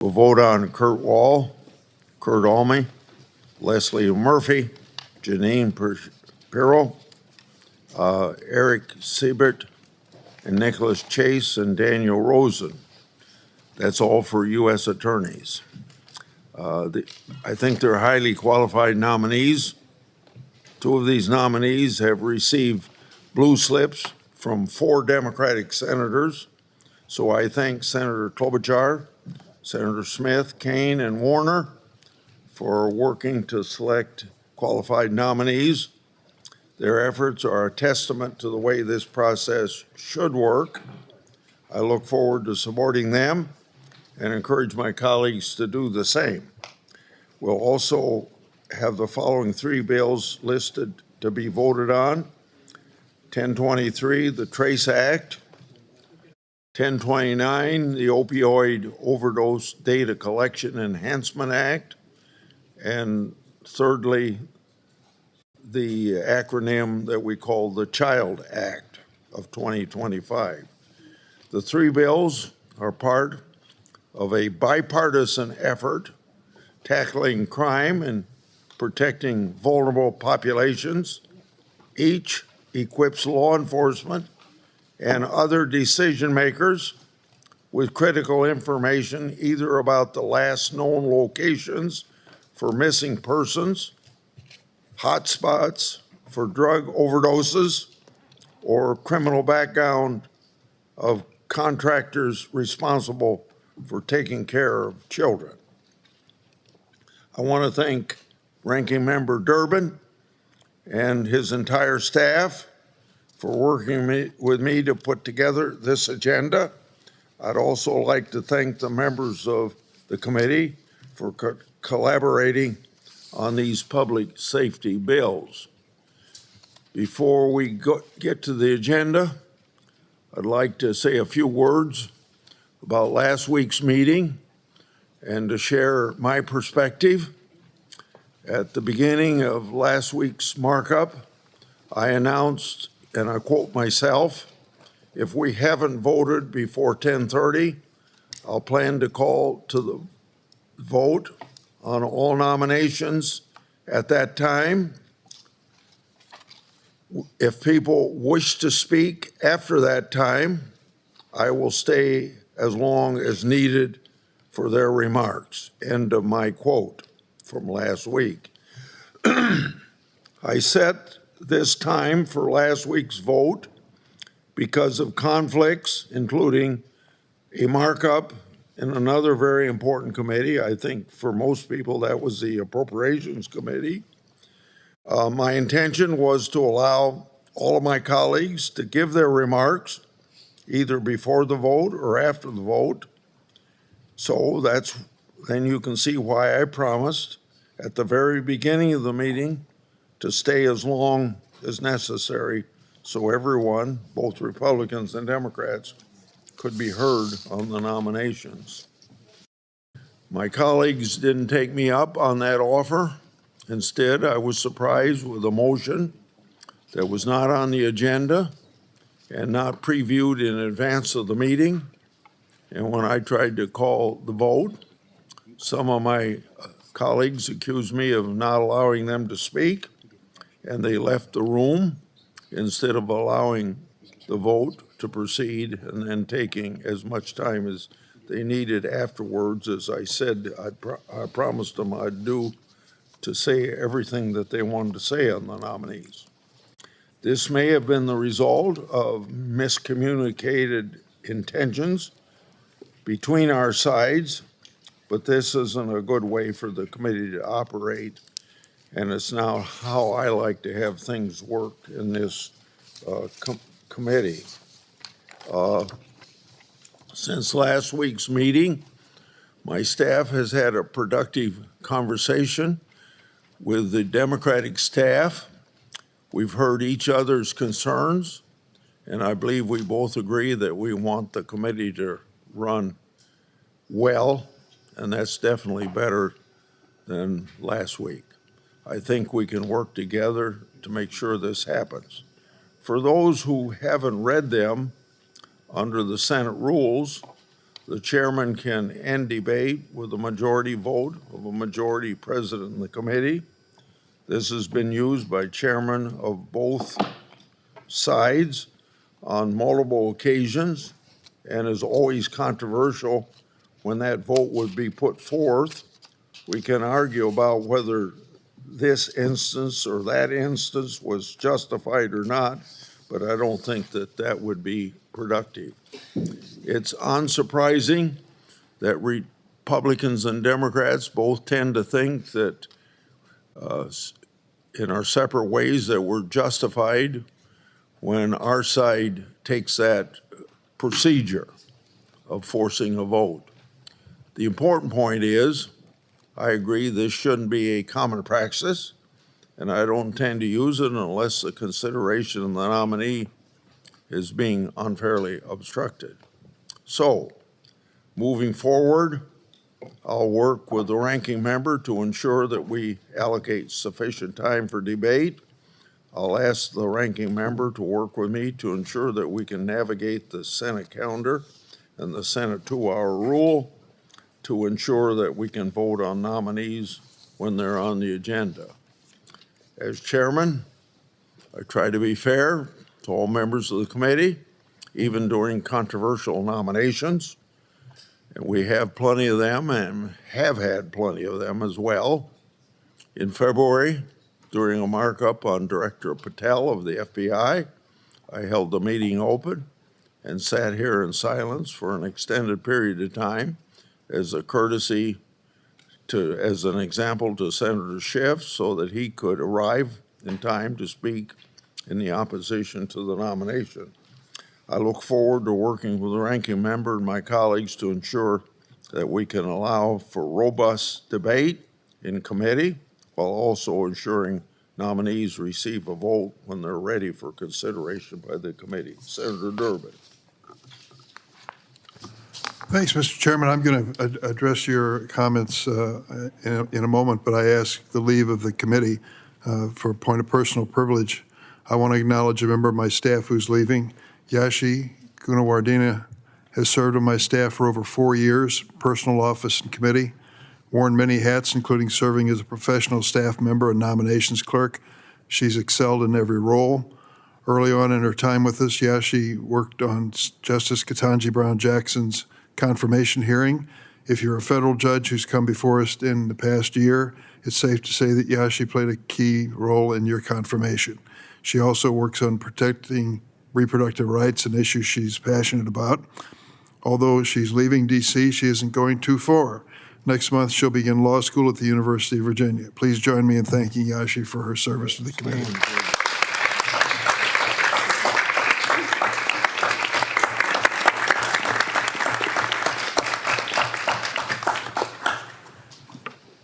We'll vote on Kurt Wall, Kurt Alme, Leslie Murphy, Jeanine Pirro, Eric Siebert, and Nicholas Chase and Daniel Rosen. That's all for U.S. attorneys. I think they're highly qualified nominees. Two of these nominees have received blue slips from 4 Democratic senators. So I thank Senator Klobuchar, Senator Smith, Kane, and Warner for working to select qualified nominees. Their efforts are a testament to the way this process should work. I look forward to supporting them and encourage my colleagues to do the same. We'll also have the following 3 bills listed to be voted on. 1023, the Trace Act. 1029, the Opioid Overdose Data Collection Enhancement Act. And thirdly, the acronym that we call the Child Act of 2025. The 3 bills are part of a bipartisan effort tackling crime and protecting vulnerable populations. Each equips law enforcement and other decision makers with critical information either about the last known locations for missing persons, hotspots for drug overdoses, or criminal background of contractors responsible for taking care of children. I want to thank Ranking Member Durbin and his entire staff for working with me to put together this agenda. I'd also like to thank the members of the committee for collaborating on these public safety bills. Before we get to the agenda, I'd like to say a few words about last week's meeting and to share my perspective. At the beginning of last week's markup, I announced, and I quote myself, "If we haven't voted before 10:30, I'll plan to call to the vote on all nominations at that time. If people wish to speak after that time, I will stay as long as needed for their remarks." End of my quote from last week. I set this time for last week's vote because of conflicts, including a markup in another very important committee. I think for most people that was the Appropriations Committee. My intention was to allow all of my colleagues to give their remarks either before the vote or after the vote. So then you can see why I promised at the very beginning of the meeting to stay as long as necessary so everyone, both Republicans and Democrats, could be heard on the nominations. My colleagues didn't take me up on that offer. Instead, I was surprised with a motion that was not on the agenda and not previewed in advance of the meeting. And when I tried to call the vote, some of my colleagues accused me of not allowing them to speak, and they left the room instead of allowing the vote to proceed and then taking as much time as they needed afterwards, as I said I promised them I'd do, to say everything that they wanted to say on the nominees. This may have been the result of miscommunicated intentions between our sides, but this isn't a good way for the committee to operate, and it's now how I like to have things work in this committee. Since last week's meeting, my staff has had a productive conversation with the Democratic staff. We've heard each other's concerns, and I believe we both agree that we want the committee to run well, and that's definitely better than last week. I think we can work together to make sure this happens. For those who haven't read them, under the Senate rules, the chairman can end debate with a majority vote of a majority president in the committee. This has been used by chairmen of both sides on multiple occasions and is always controversial when that vote would be put forth. We can argue about whether this instance or that instance was justified or not, but I don't think that that would be productive. It's unsurprising that Republicans and Democrats both tend to think that in our separate ways that we're justified when our side takes that procedure of forcing a vote. The important point is, I agree this shouldn't be a common practice, and I don't intend to use it unless the consideration of the nominee is being unfairly obstructed. So, moving forward, I'll work with the ranking member to ensure that we allocate sufficient time for debate. I'll ask the ranking member to work with me to ensure that we can navigate the Senate calendar and the Senate 2-hour rule to ensure that we can vote on nominees when they're on the agenda. As chairman, I try to be fair to all members of the committee, even during controversial nominations. And we have plenty of them and have had plenty of them as well. In February, during a markup on Director Patel of the FBI, I held the meeting open and sat here in silence for an extended period of time as a courtesy as an example to Senator Schiff so that he could arrive in time to speak in the opposition to the nomination. I look forward to working with the ranking member and my colleagues to ensure that we can allow for robust debate in committee while also ensuring nominees receive a vote when they're ready for consideration by the committee. Senator Durbin. Thanks, Mr. Chairman. I'm going to address your comments in a moment, but I ask the leave of the committee for a point of personal privilege. I want to acknowledge a member of my staff who's leaving. Yashi Gunawardena has served on my staff for over 4 years, personal office and committee, worn many hats, including serving as a professional staff member and nominations clerk. She's excelled in every role. Early on in her time with us, Yashi worked on Justice Ketanji Brown Jackson's confirmation hearing. If you're a federal judge who's come before us in the past year, it's safe to say that Yashi played a key role in your confirmation. She also works on protecting reproductive rights, an issue she's passionate about. Although she's leaving D.C., she isn't going too far. Next month, she'll begin law school at the University of Virginia. Please join me in thanking Yashi for her service to the committee.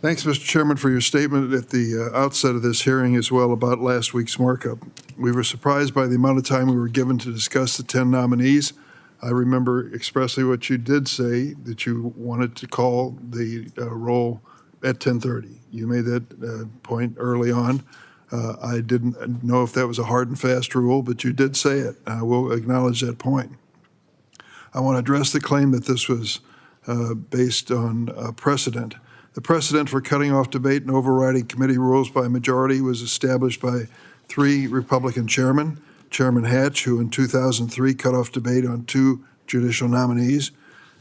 Thanks, Mr. Chairman, for your statement at the outset of this hearing as well about last week's markup. We were surprised by the amount of time we were given to discuss the 10 nominees. I remember expressly what you did say, that you wanted to call the roll at 10:30. You made that point early on. I didn't know if that was a hard and fast rule, but you did say it. I will acknowledge that point. I want to address the claim that this was based on precedent. The precedent for cutting off debate and overriding committee rules by majority was established by 3 Republican chairmen, Chairman Hatch, who in 2003 cut off debate on 2 judicial nominees,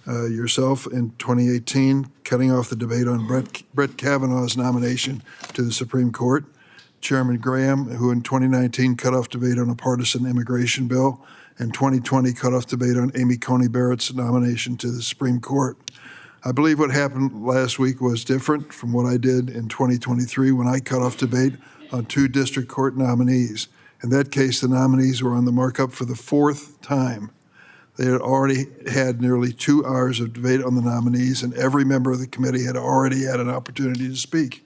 yourself in 2018 cutting off the debate on Brett Kavanaugh's nomination to the Supreme Court, Chairman Graham, who in 2019 cut off debate on a partisan immigration bill, and 2020 cut off debate on Amy Coney Barrett's nomination to the Supreme Court. I believe what happened last week was different from what I did in 2023 when I cut off debate on 2 district court nominees. In that case, the nominees were on the markup for the 4th time. They had already had nearly 2 hours of debate on the nominees, and every member of the committee had already had an opportunity to speak.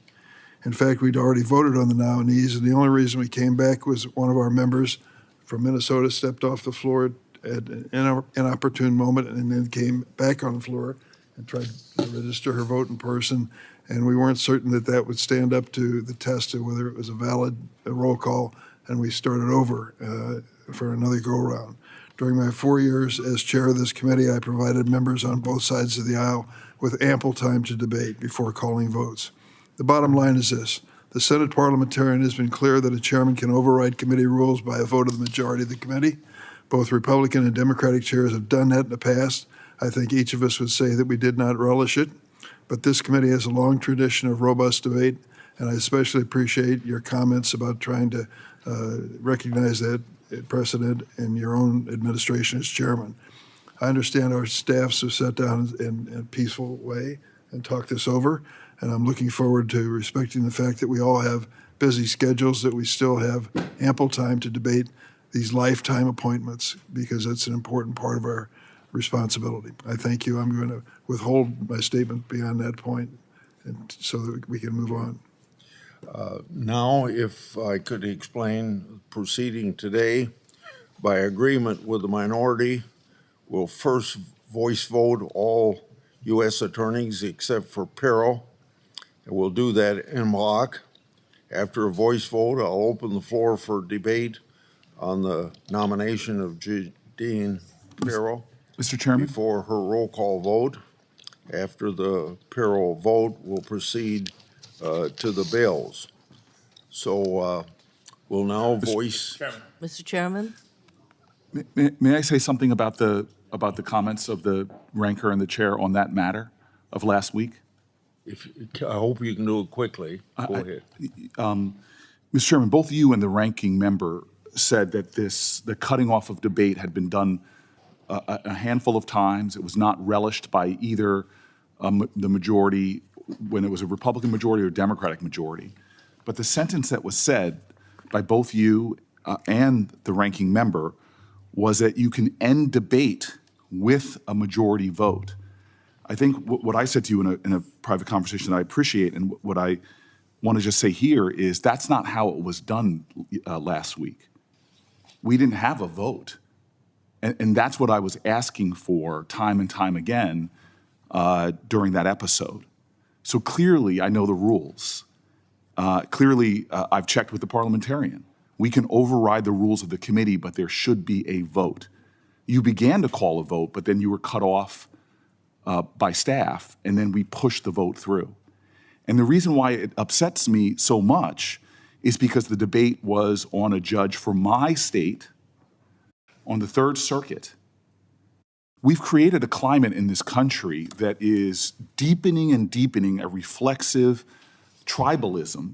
In fact, we'd already voted on the nominees, and the only reason we came back was one of our members from Minnesota stepped off the floor at an inopportune moment and then came back on the floor and tried to register her vote in person, and we weren't certain that that would stand up to the test of whether it was a valid roll call, and we started over for another go-around. During my 4 years as chair of this committee, I provided members on both sides of the aisle with ample time to debate before calling votes. The bottom line is this. The Senate parliamentarian has been clear that a chairman can override committee rules by a vote of the majority of the committee. Both Republican and Democratic chairs have done that in the past. I think each of us would say that we did not relish it, but this committee has a long tradition of robust debate, and I especially appreciate your comments about trying to recognize that precedent in your own administration as chairman. I understand our staffs have sat down in a peaceful way and talked this over, and I'm looking forward to respecting the fact that we all have busy schedules, that we still have ample time to debate these lifetime appointments, because that's an important part of our responsibility. I thank you. I'm going to withhold my statement beyond that point, and so that we can move on. Now, if I could explain proceeding today, by agreement with the minority, we'll first voice vote all U.S. attorneys except for Pirro, and we'll do that en bloc. After a voice vote, I'll open the floor for debate on the nomination of Jeanine Pirro. Mr. Chairman? Before her roll call vote. After the Pirro vote, we'll proceed to the bills. So we'll now voice. Mr. Chairman? May I say something about the comments of the ranker and the chair on that matter of last week? I hope you can do it quickly. Go ahead. Mr. Chairman, both you and the ranking member said that the cutting off of debate had been done a handful of times. It was not relished by either the majority, when it was a Republican majority or Democratic majority. But the sentence that was said by both you and the ranking member was that you can end debate with a majority vote. I think what I said to you in a private conversation that I appreciate, and what I want to just say here, is that's not how it was done last week. We didn't have a vote. And that's what I was asking for time and time again during that episode. So clearly, I know the rules. Clearly, I've checked with the parliamentarian. We can override the rules of the committee, but there should be a vote. You began to call a vote, but then you were cut off by staff, and then we pushed the vote through. And the reason why it upsets me so much is because the debate was on a judge for my state on the Third Circuit. We've created a climate in this country that is deepening and deepening a reflexive tribalism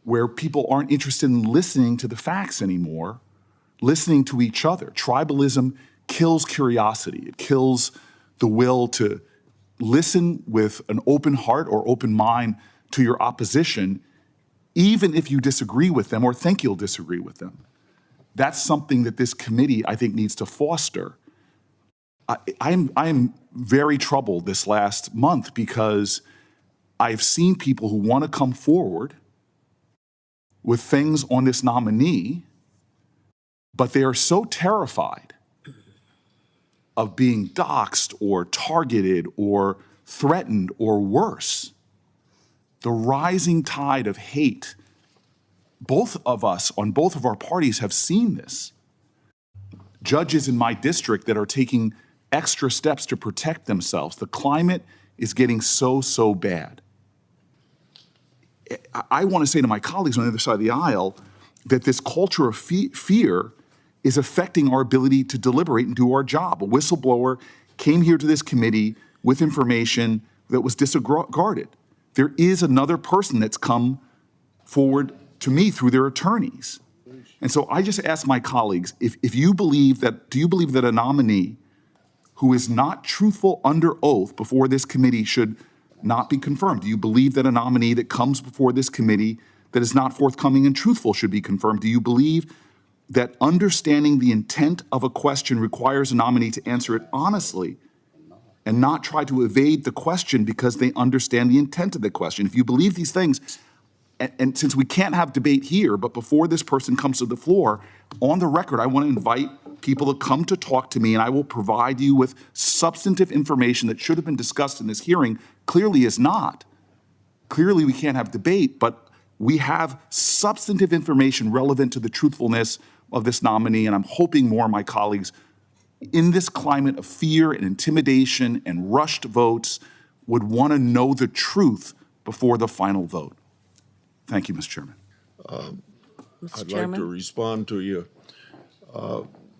where people aren't interested in listening to the facts anymore, listening to each other. Tribalism kills curiosity. It kills the will to listen with an open heart or open mind to your opposition, even if you disagree with them or think you'll disagree with them. That's something that this committee, I think, needs to foster. I'm very troubled this last month because I've seen people who want to come forward with things on this nominee, but they are so terrified of being doxxed or targeted or threatened or worse. The rising tide of hate, both of us on both of our parties have seen this. Judges in my district that are taking extra steps to protect themselves. The climate is getting so bad. I want to say to my colleagues on the other side of the aisle that this culture of fear is affecting our ability to deliberate and do our job. A whistleblower came here to this committee with information that was disregarded. There is another person that's come forward to me through their attorneys. And so I just ask my colleagues, if you believe that, do you believe that a nominee who is not truthful under oath before this committee should not be confirmed? Do you believe that a nominee that comes before this committee that is not forthcoming and truthful should be confirmed? Do you believe that understanding the intent of a question requires a nominee to answer it honestly and not try to evade the question because they understand the intent of the question? If you believe these things, and since we can't have debate here, but before this person comes to the floor, on the record, I want to invite people to come to talk to me, and I will provide you with substantive information that should have been discussed in this hearing, clearly is not. Clearly, we can't have debate, but we have substantive information relevant to the truthfulness of this nominee, and I'm hoping more of my colleagues in this climate of fear and intimidation and rushed votes, would want to know the truth before the final vote. Thank you, Mr. Chairman. I'd like to respond to you.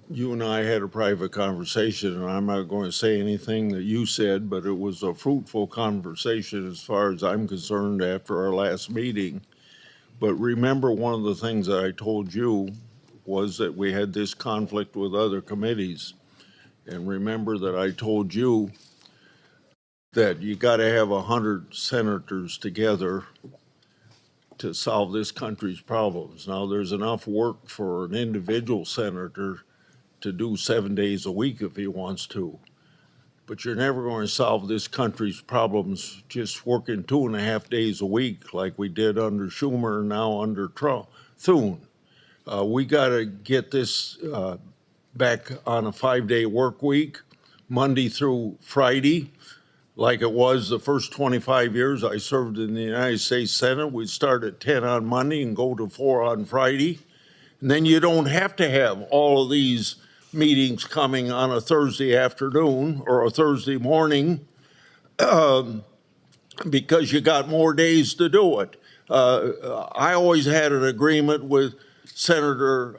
You and I had a private conversation, and I'm not going to say anything that you said, but it was a fruitful conversation as far as I'm concerned after our last meeting. But remember, one of the things that I told you was that we had this conflict with other committees. And remember that I told you that you got to have 100 senators together to solve this country's problems. Now, there's enough work for an individual senator to do 7 days a week if he wants to. But you're never going to solve this country's problems just working 2.5 days a week like we did under Schumer and now under Thune. We got to get this back on a 5-day work week, Monday through Friday, like it was the first 25 years I served in the United States Senate. We'd start at 10 on Monday and go to 4 on Friday. And then you don't have to have all of these meetings coming on a Thursday afternoon or a Thursday morning because you got more days to do it. I always had an agreement with Senator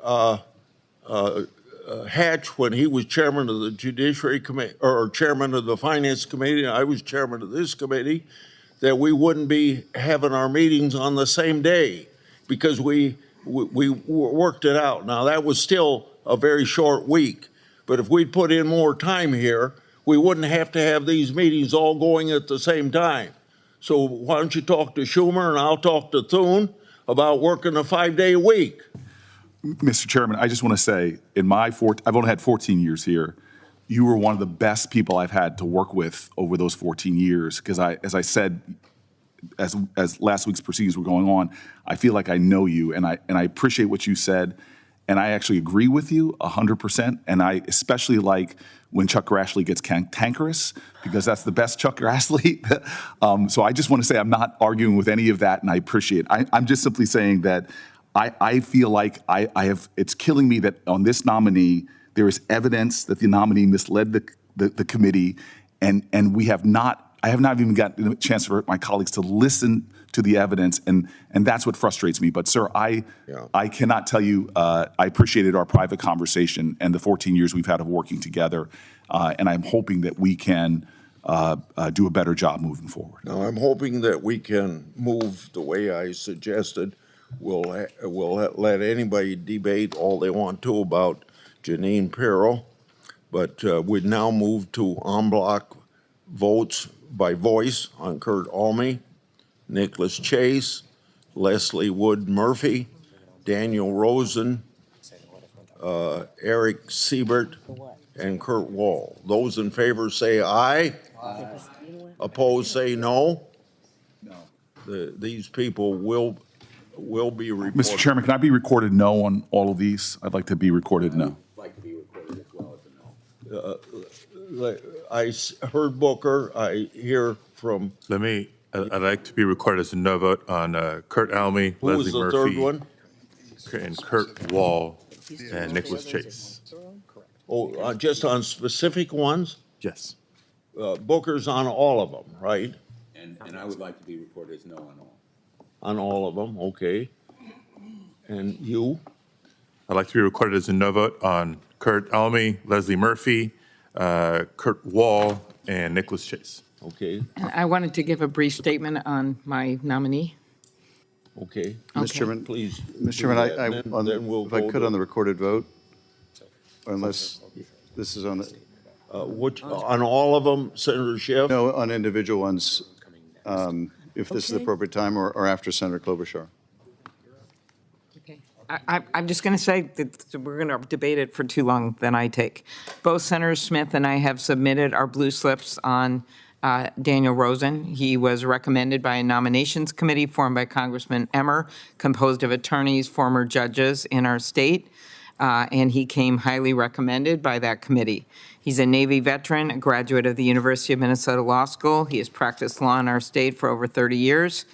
Hatch when he was chairman of the Judiciary Committee or chairman of the Finance Committee, and I was chairman of this committee, that we wouldn't be having our meetings on the same day because we worked it out. Now, that was still a very short week, but if we'd put in more time here, we wouldn't have to have these meetings all going at the same time. So why don't you talk to Schumer and I'll talk to Thune about working a 5-day week. Mr. Chairman, I just want to say, I've only had 14 years here. You were one of the best people I've had to work with over those 14 years because as I said, as last week's proceedings were going on, I feel like I know you, and I appreciate what you said, and I actually agree with you 100%, and I especially like when Chuck Grassley gets cantankerous, because that's the best Chuck Grassley. So I just want to say I'm not arguing with any of that, and I appreciate it. I'm just simply saying that I feel like it's killing me that on this nominee, there is evidence that the nominee misled the committee, and I have not even gotten a chance for my colleagues to listen to the evidence, and that's what frustrates me. But sir, I cannot tell you, I appreciated our private conversation and the 14 years we've had of working together, and I'm hoping that we can do a better job moving forward. Now, I'm hoping that we can move the way I suggested. We'll let anybody debate all they want to about Jeanine Pirro, but we'd now move to en bloc votes by voice on Kurt Almy, Nicholas Chase, Leslie Wood Murphy, Daniel Rosen, Eric Siebert, and Kurt Wall. Those in favor say aye. Aye. Opposed say no. No. These people will be reported. Mr. Chairman, can I be recorded no on all of these? I'd like to be recorded no. I'd like to be recorded as well as a no. I heard Booker. I hear from. I'd like to be recorded as a no vote on Kurt Almy, Who was Leslie the Murphy, third one? and Kurt Wall, and Nicholas Chase. Oh, just on specific ones? Yes. Booker's on all of them, right? And I would like to be recorded as no on all. On all of them, okay. And you? I'd like to be recorded as a no vote on Kurt Almy, Leslie Murphy, Kurt Wall, and Nicholas Chase. Okay, And I wanted to give a brief statement on my nominee. okay. Mr. Chairman, Please. Mr. Chairman, Then we'll if I go could to- on the recorded vote, unless this is on the, on all of them, Senator Schiff? no, on individual ones, if this is the Okay. appropriate time, or after Senator Klobuchar. Okay. I'm just going to say that we're going to debate it for too long than I take. Both Senator Smith and I have submitted our blue slips on Daniel Rosen. He was recommended by a nominations committee formed by Congressman Emmer, composed of attorneys, former judges in our state, and he came highly recommended by that committee. He's a Navy veteran, a graduate of the University of Minnesota Law School. He has practiced law in our state for over 30 years.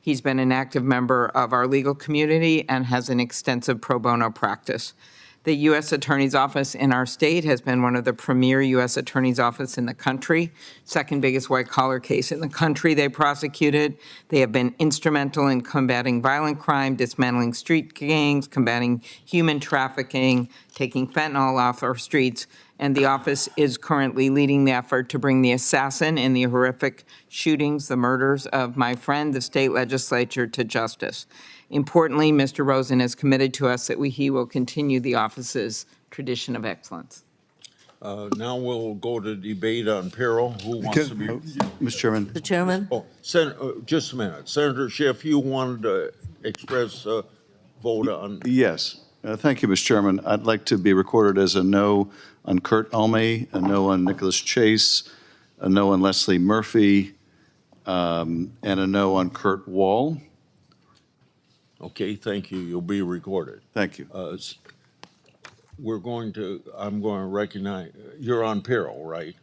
He's been an active member of our legal community and has an extensive pro bono practice. The U.S. Attorney's Office in our state has been one of the premier U.S. Attorney's Office in the country, second biggest white-collar case in the country they prosecuted. They have been instrumental in combating violent crime, dismantling street gangs, combating human trafficking, taking fentanyl off our streets, and the office is currently leading the effort to bring the assassin in the horrific shootings, the murders of my friend, the state legislature, to justice. Importantly, Mr. Rosen has committed to us that he will continue the office's tradition of excellence. Now we'll go to debate on Pirro. Who wants to be? Mr. Chairman, Mr. Chairman? Oh, just a minute. Senator Schiff, you wanted to express a vote on? yes. Thank you, Mr. Chairman. I'd like to be recorded as a no on Kurt Elme, a no on Nicholas Chase, a no on Leslie Murphy, and a no on Kurt Wall. Okay, thank you. You'll be recorded. Thank you. I'm going to recognize, you're on Pirro, right?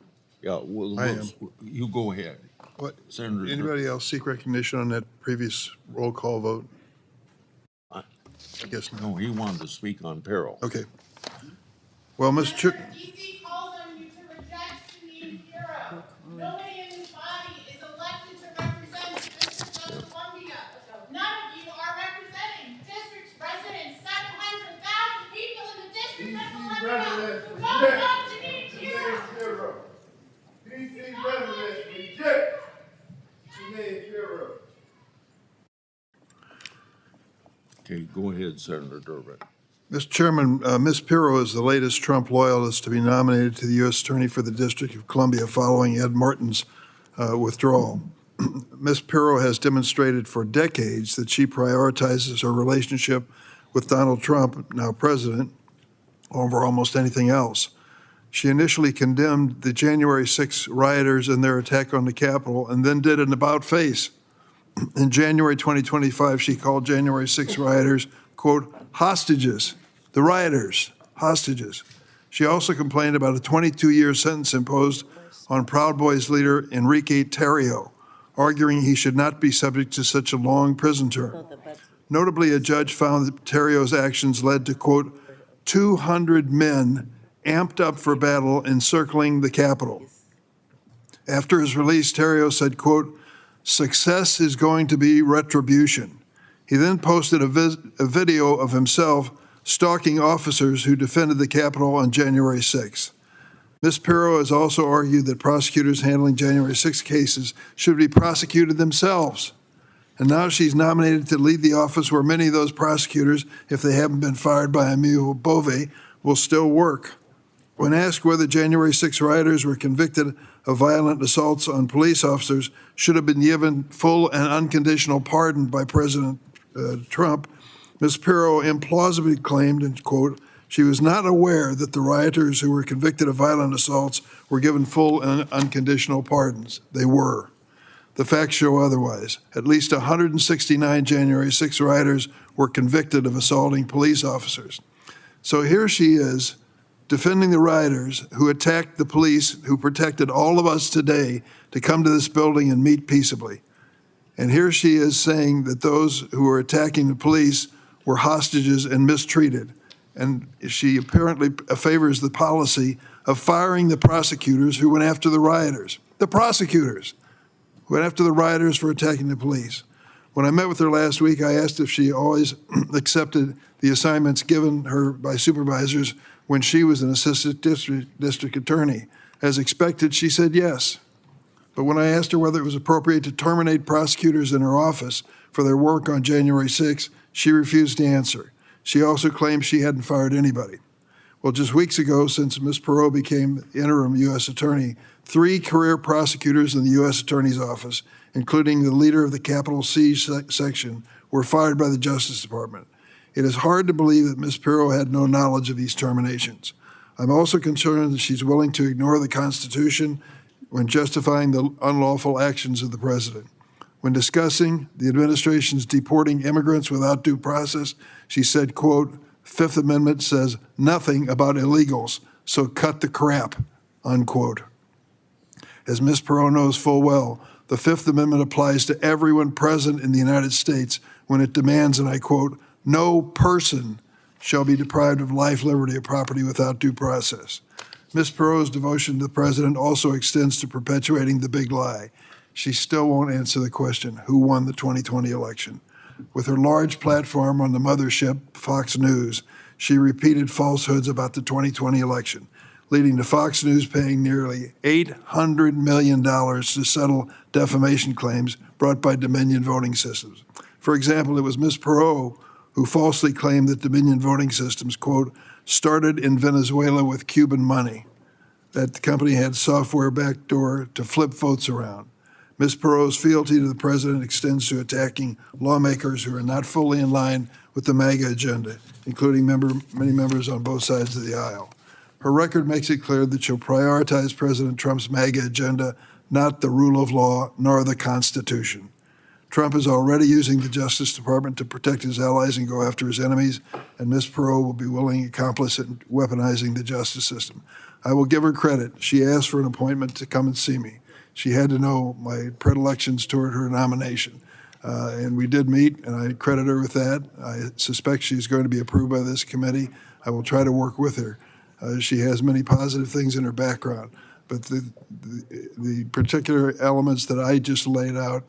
Yeah, I am. You go ahead. What, Senator. anybody else seek recognition on that previous roll call vote? I guess no. No, he wanted to speak on Pirro. Okay. Well, Mr. Chair. DC calls on you to reject Jeanine Pirro. Nobody in this body is elected to represent the District of Columbia. None of you are representing district's residents, 700,000 people in the District of Columbia. Vote no Jeanine Pirro. DC residents reject Jeanine Pirro. Okay, go ahead, Senator Durbin. Mr. Chairman, Ms. Pirro is the latest Trump loyalist to be nominated to the U.S. Attorney for the District of Columbia following Ed Martin's withdrawal. Ms. Pirro has demonstrated for decades that she prioritizes her relationship with Donald Trump, now president, over almost anything else. She initially condemned the January 6 rioters and their attack on the Capitol and then did an about-face. In January 2025, she called January 6 rioters, quote, hostages. The rioters, hostages. She also complained about a 22-year sentence imposed on Proud Boys leader Enrique Tarrio, arguing he should not be subject to such a long prison term. Notably, a judge found that Tarrio's actions led to, quote, 200 men amped up for battle encircling the Capitol. After his release, Tarrio said, quote, success is going to be retribution. He then posted a video of himself stalking officers who defended the Capitol on January 6th. Ms. Pirro has also argued that prosecutors handling January 6 cases should be prosecuted themselves. And now she's nominated to lead the office where many of those prosecutors, if they haven't been fired by Emile Bove, will still work. When asked whether January 6 rioters were convicted of violent assaults on police officers should have been given full and unconditional pardon by President Trump, Ms. Pirro implausibly claimed, and quote, she was not aware that the rioters who were convicted of violent assaults were given full and unconditional pardons. They were. The facts show otherwise. At least 169 January 6 rioters were convicted of assaulting police officers. So here she is, defending the rioters who attacked the police, who protected all of us today to come to this building and meet peaceably. And here she is saying that those who were attacking the police were hostages and mistreated. And she apparently favors the policy of firing the prosecutors who went after the rioters. The prosecutors who went after the rioters for attacking the police. When I met with her last week, I asked if she always accepted the assignments given her by supervisors when she was an assistant district attorney. As expected, she said yes. But when I asked her whether it was appropriate to terminate prosecutors in her office for their work on January 6, she refused to answer. She also claimed she hadn't fired anybody. Well, just weeks ago, since Ms. Pirro became interim U.S. attorney, 3 career prosecutors in the U.S. Attorney's Office, including the leader of the Capital C section, were fired by the Justice Department. It is hard to believe that Ms. Pirro had no knowledge of these terminations. I'm also concerned that she's willing to ignore the Constitution when justifying the unlawful actions of the president. When discussing the administration's deporting immigrants without due process, she said, quote, Fifth Amendment says nothing about illegals, so cut the crap, unquote. As Ms. Pirro knows full well, the Fifth Amendment applies to everyone present in the United States when it demands, and I quote, no person shall be deprived of life, liberty, or property without due process. Ms. Pirro's devotion to the president also extends to perpetuating the big lie. She still won't answer the question, who won the 2020 election? With her large platform on the mothership, Fox News, she repeated falsehoods about the 2020 election, leading to Fox News paying nearly $800 million to settle defamation claims brought by Dominion Voting Systems. For example, it was Ms. Pirro who falsely claimed that Dominion Voting Systems, quote, started in Venezuela with Cuban money, that the company had software backdoor to flip votes around. Ms. Pirro's fealty to the president extends to attacking lawmakers who are not fully in line with the MAGA agenda, including many members on both sides of the aisle. Her record makes it clear that she'll prioritize President Trump's MAGA agenda, not the rule of law nor the Constitution. Trump is already using the Justice Department to protect his allies and go after his enemies, and Ms. Pirro will be willing accomplice in weaponizing the justice system. I will give her credit. She asked for an appointment to come and see me. She had to know my predilections toward her nomination. And we did meet, and I credit her with that. I suspect she's going to be approved by this committee. I will try to work with her. She has many positive things in her background, but the particular elements that I just laid out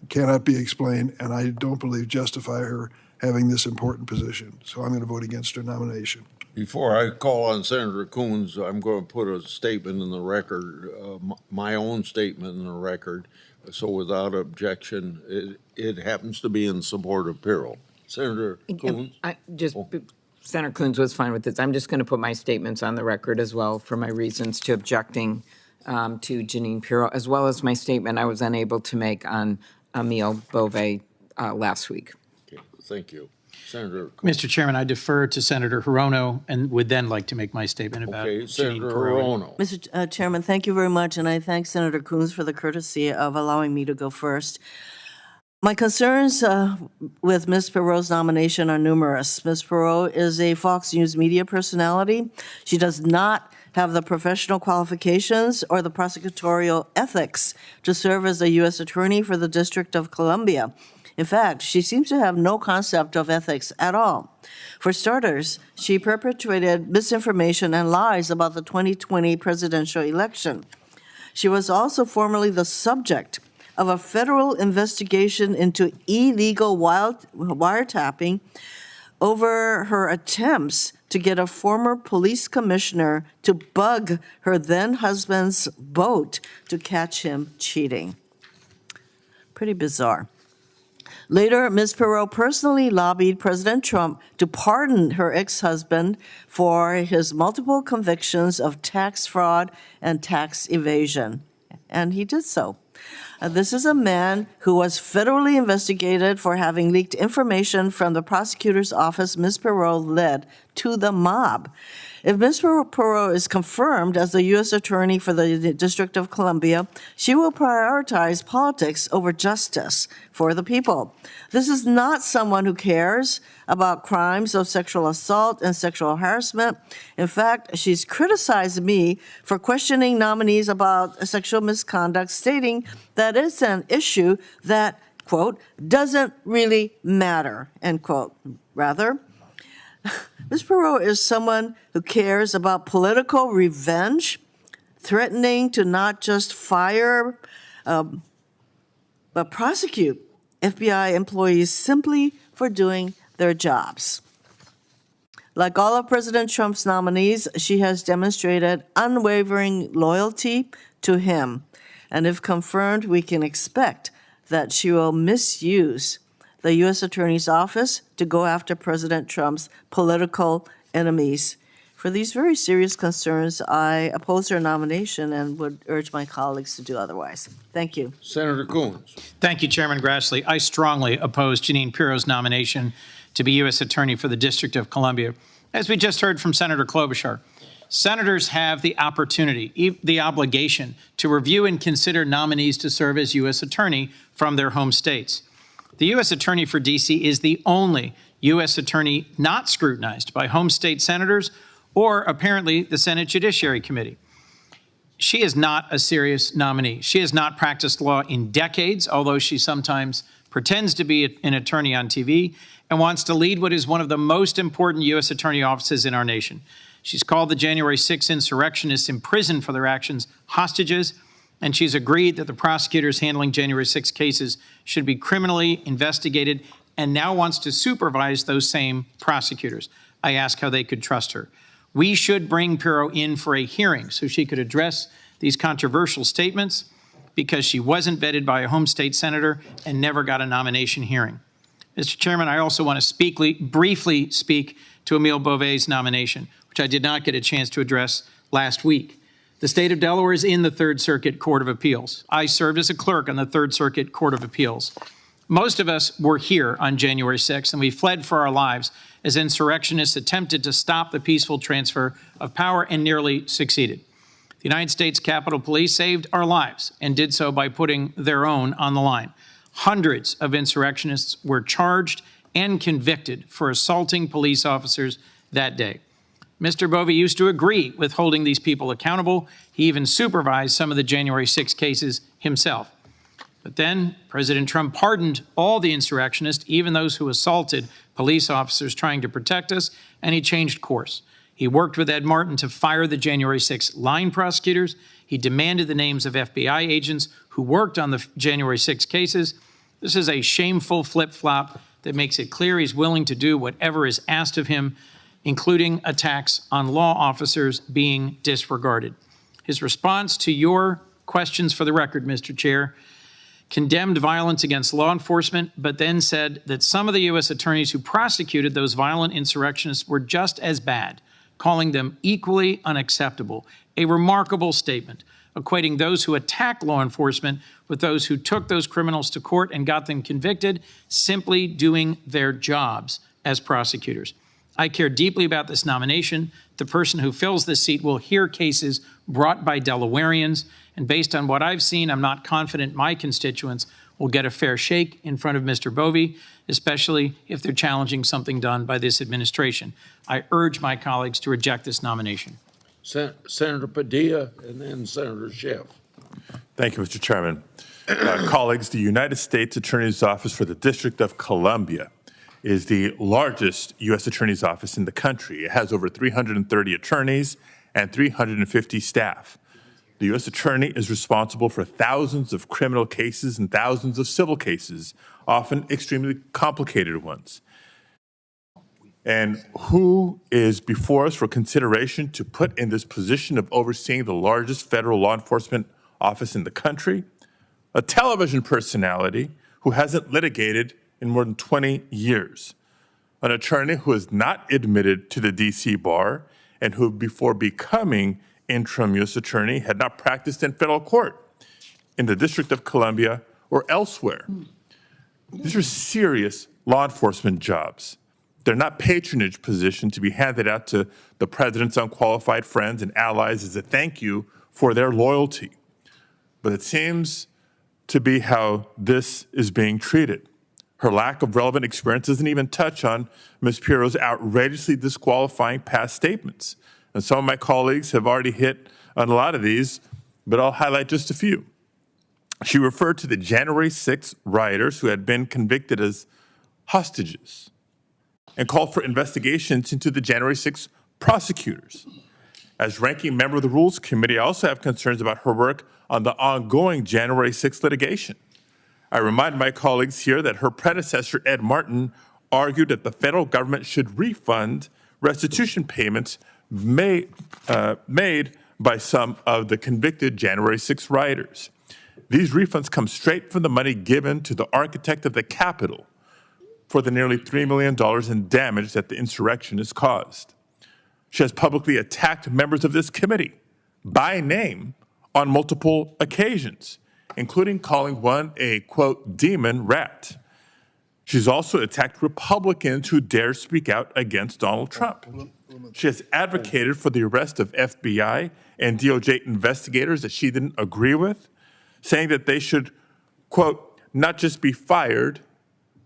cannot be explained, and I don't believe justify her having this important position. So I'm going to vote against her nomination. Before I call on Senator Coons, I'm going to put a statement in the record, my own statement in the record. So without objection, it happens to be in support of Pirro. Senator Coons? Senator Coons was fine with this. I'm just going to put my statements on the record as well for my reasons to objecting to Jeanine Pirro, as well as my statement I was unable to make on Emile Beauvais last week. Okay, thank you. Senator Coons. Mr. Chairman, I defer to Senator Hirono and would then like to make my statement about Jeanine Senator Pirro. Hirono. Mr. Chairman, thank you very much, and I thank Senator Coons for the courtesy of allowing me to go first. My concerns with Ms. Pirro's nomination are numerous. Ms. Pirro is a Fox News media personality. She does not have the professional qualifications or the prosecutorial ethics to serve as a U.S. Attorney for the District of Columbia. In fact, she seems to have no concept of ethics at all. For starters, she perpetuated misinformation and lies about the 2020 presidential election. She was also formerly the subject of a federal investigation into illegal wiretapping over her attempts to get a former police commissioner to bug her then husband's boat to catch him cheating. Pretty bizarre. Later, Ms. Pirro personally lobbied President Trump to pardon her ex-husband for his multiple convictions of tax fraud and tax evasion, and he did so. This is a man who was federally investigated for having leaked information from the prosecutor's office Ms. Pirro led to the mob. If Ms. Pirro is confirmed as the U.S. Attorney for the District of Columbia, she will prioritize politics over justice for the people. This is not someone who cares about crimes of sexual assault and sexual harassment. In fact, she's criticized me for questioning nominees about sexual misconduct, stating that it's an issue that, quote, doesn't really matter, end quote. Rather, Ms. Pirro is someone who cares about political revenge, threatening to not just fire, but prosecute FBI employees simply for doing their jobs. Like all of President Trump's nominees, she has demonstrated unwavering loyalty to him. And if confirmed, we can expect that she will misuse the U.S. Attorney's Office to go after President Trump's political enemies. For these very serious concerns, I oppose her nomination and would urge my colleagues to do otherwise. Thank you. Senator Coons. Thank you, Chairman Grassley. I strongly oppose Jeanine Pirro's nomination to be U.S. Attorney for the District of Columbia. As we just heard from Senator Klobuchar, senators have the opportunity, the obligation, to review and consider nominees to serve as U.S. Attorney from their home states. The U.S. Attorney for D.C. is the only U.S. Attorney not scrutinized by home state senators or apparently the Senate Judiciary Committee. she is not a serious nominee. She has not practiced law in decades, although she sometimes pretends to be an attorney on TV and wants to lead what is one of the most important U.S. attorney offices in our nation. She's called the January 6 insurrectionists imprisoned for their actions hostages, and she's agreed that the prosecutors handling January 6 cases should be criminally investigated, and now wants to supervise those same prosecutors. I ask how they could trust her. We should bring Pirro in for a hearing so she could address these controversial statements, because she wasn't vetted by a home state senator and never got a nomination hearing. Mr. Chairman, I also want to briefly speak to Emile Beauvais' nomination, which I did not get a chance to address last week. The state of Delaware is in the Third Circuit Court of Appeals. I served as a clerk on the Third Circuit Court of Appeals. Most of us were here on January 6th, and we fled for our lives as insurrectionists attempted to stop the peaceful transfer of power and nearly succeeded. The United States Capitol Police saved our lives and did so by putting their own on the line. Hundreds of insurrectionists were charged and convicted for assaulting police officers that day. Mr. Beauvais used to agree with holding these people accountable. He even supervised some of the January 6 cases himself. But then President Trump pardoned all the insurrectionists, even those who assaulted police officers trying to protect us, and he changed course. He worked with Ed Martin to fire the January 6 line prosecutors. He demanded the names of FBI agents who worked on the January 6 cases. This is a shameful flip-flop that makes it clear he's willing to do whatever is asked of him, including attacks on law officers being disregarded. His response to your questions, for the record, Mr. Chair, condemned violence against law enforcement, but then said that some of the U.S. attorneys who prosecuted those violent insurrectionists were just as bad, calling them equally unacceptable. A remarkable statement, equating those who attack law enforcement with those who took those criminals to court and got them convicted, simply doing their jobs as prosecutors. I care deeply about this nomination. The person who fills this seat will hear cases brought by Delawareans, and based on what I've seen, I'm not confident my constituents will get a fair shake in front of Mr. Beauvais, especially if they're challenging something done by this administration. I urge my colleagues to reject this nomination. Senator Padilla and then Senator Schiff. Thank you, Mr. Chairman. Colleagues, the United States Attorney's Office for the District of Columbia is the largest U.S. Attorney's Office in the country. It has over 330 attorneys and 350 staff. The U.S. Attorney is responsible for thousands of criminal cases and thousands of civil cases, often extremely complicated ones. And who is before us for consideration to put in this position of overseeing the largest federal law enforcement office in the country? A television personality who hasn't litigated in more than 20 years. An attorney who is not admitted to the D.C. bar and who, before becoming interim U.S. attorney, had not practiced in federal court in the District of Columbia or elsewhere. These are serious law enforcement jobs. They're not patronage positions to be handed out to the president's unqualified friends and allies as a thank you for their loyalty. But it seems to be how this is being treated. Her lack of relevant experience doesn't even touch on Ms. Pirro's outrageously disqualifying past statements. And some of my colleagues have already hit on a lot of these, but I'll highlight just a few. She referred to the January 6 rioters who had been convicted as hostages and called for investigations into the January 6 prosecutors. As ranking member of the Rules Committee, I also have concerns about her work on the ongoing January 6 litigation. I remind my colleagues here that her predecessor, Ed Martin, argued that the federal government should refund restitution payments made by some of the convicted January 6 rioters. These refunds come straight from the money given to the architect of the Capitol for the nearly $3 million in damage that the insurrection has caused. She has publicly attacked members of this committee by name on multiple occasions, including calling one a, quote, demon rat. She's also attacked Republicans who dare speak out against Donald Trump. She has advocated for the arrest of FBI and DOJ investigators that she didn't agree with, saying that they should, quote, not just be fired,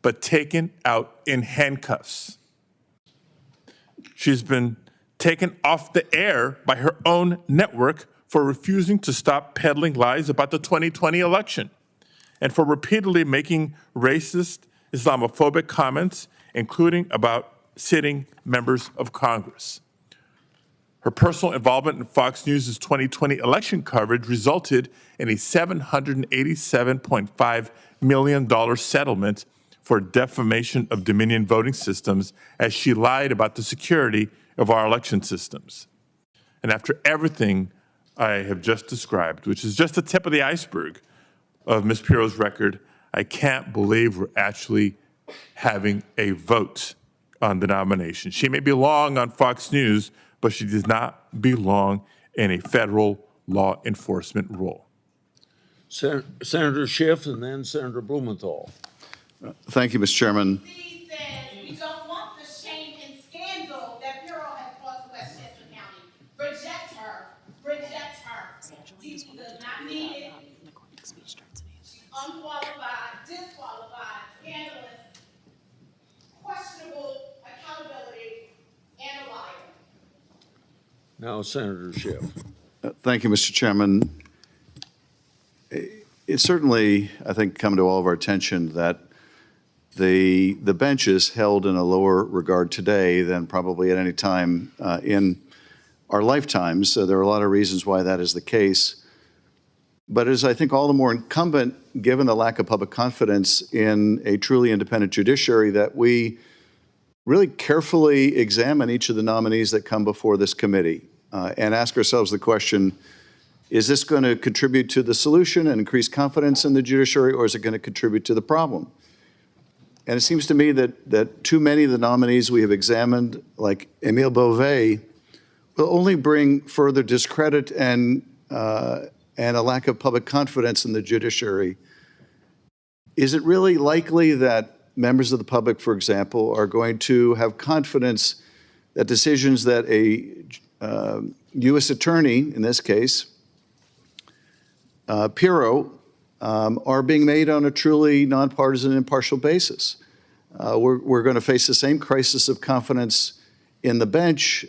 but taken out in handcuffs. She's been taken off the air by her own network for refusing to stop peddling lies about the 2020 election and for repeatedly making racist, Islamophobic comments, including about sitting members of Congress. Her personal involvement in Fox News' 2020 election coverage resulted in a $787.5 million settlement for defamation of Dominion voting systems as she lied about the security of our election systems. And after everything I have just described, which is just the tip of the iceberg of Ms. Pirro's record, I can't believe we're actually having a vote on the nomination. She may belong on Fox News, but she does not belong in a federal law enforcement role. Senator Schiff and then Senator Blumenthal. Thank you, Mr. Chairman. C says we don't want the shame and scandal that Pirro has brought to Westchester County. Reject her. Reject her. She does not need it. She's unqualified, disqualified, scandalous, questionable accountability, and a liar. Now, Senator Schiff. Thank you, Mr. Chairman. It's certainly, I think, come to all of our attention that the bench is held in a lower regard today than probably at any time in our lifetimes. So there are a lot of reasons why that is the case. But it is, I think, all the more incumbent, given the lack of public confidence in a truly independent judiciary, that we really carefully examine each of the nominees that come before this committee and ask ourselves the question, is this going to contribute to the solution and increase confidence in the judiciary, or is it going to contribute to the problem? And it seems to me that too many of the nominees we have examined, like Émile Beauvais, will only bring further discredit and a lack of public confidence in the judiciary. Is it really likely that members of the public, for example, are going to have confidence that decisions that a U.S. attorney, in this case, Pirro, are being made on a truly nonpartisan, impartial basis? We're going to face the same crisis of confidence in the bench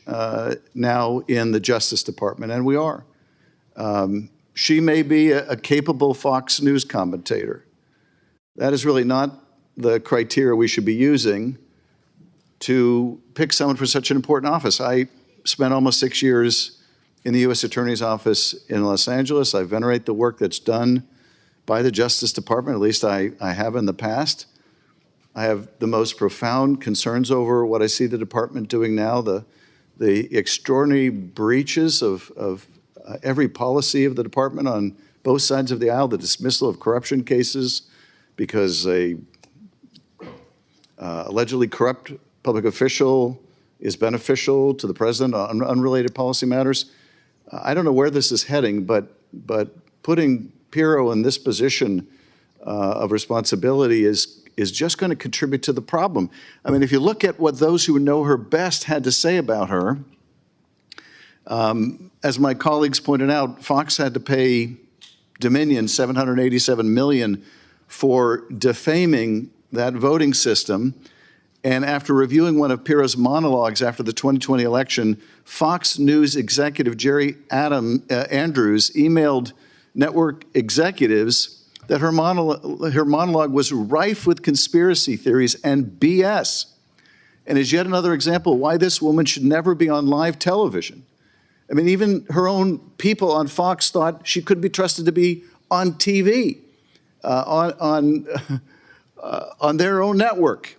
now in the Justice Department, and we are. She may be a capable Fox News commentator. That is really not the criteria we should be using to pick someone for such an important office. I spent almost 6 years in the U.S. Attorney's Office in Los Angeles. I venerate the work that's done by the Justice Department, at least I have in the past. I have the most profound concerns over what I see the department doing now, the extraordinary breaches of every policy of the department on both sides of the aisle, the dismissal of corruption cases because a allegedly corrupt public official is beneficial to the president on unrelated policy matters. I don't know where this is heading, but putting Pirro in this position of responsibility is just going to contribute to the problem. I mean, if you look at what those who know her best had to say about her, as my colleagues pointed out, Fox had to pay Dominion $787 million for defaming that voting system. And after reviewing one of Pirro's monologues after the 2020 election, Fox News executive Jerry Andrews emailed network executives that her monologue was rife with conspiracy theories and BS, and is yet another example why this woman should never be on live television. I mean, even her own people on Fox thought she couldn't be trusted to be on TV, on their own network.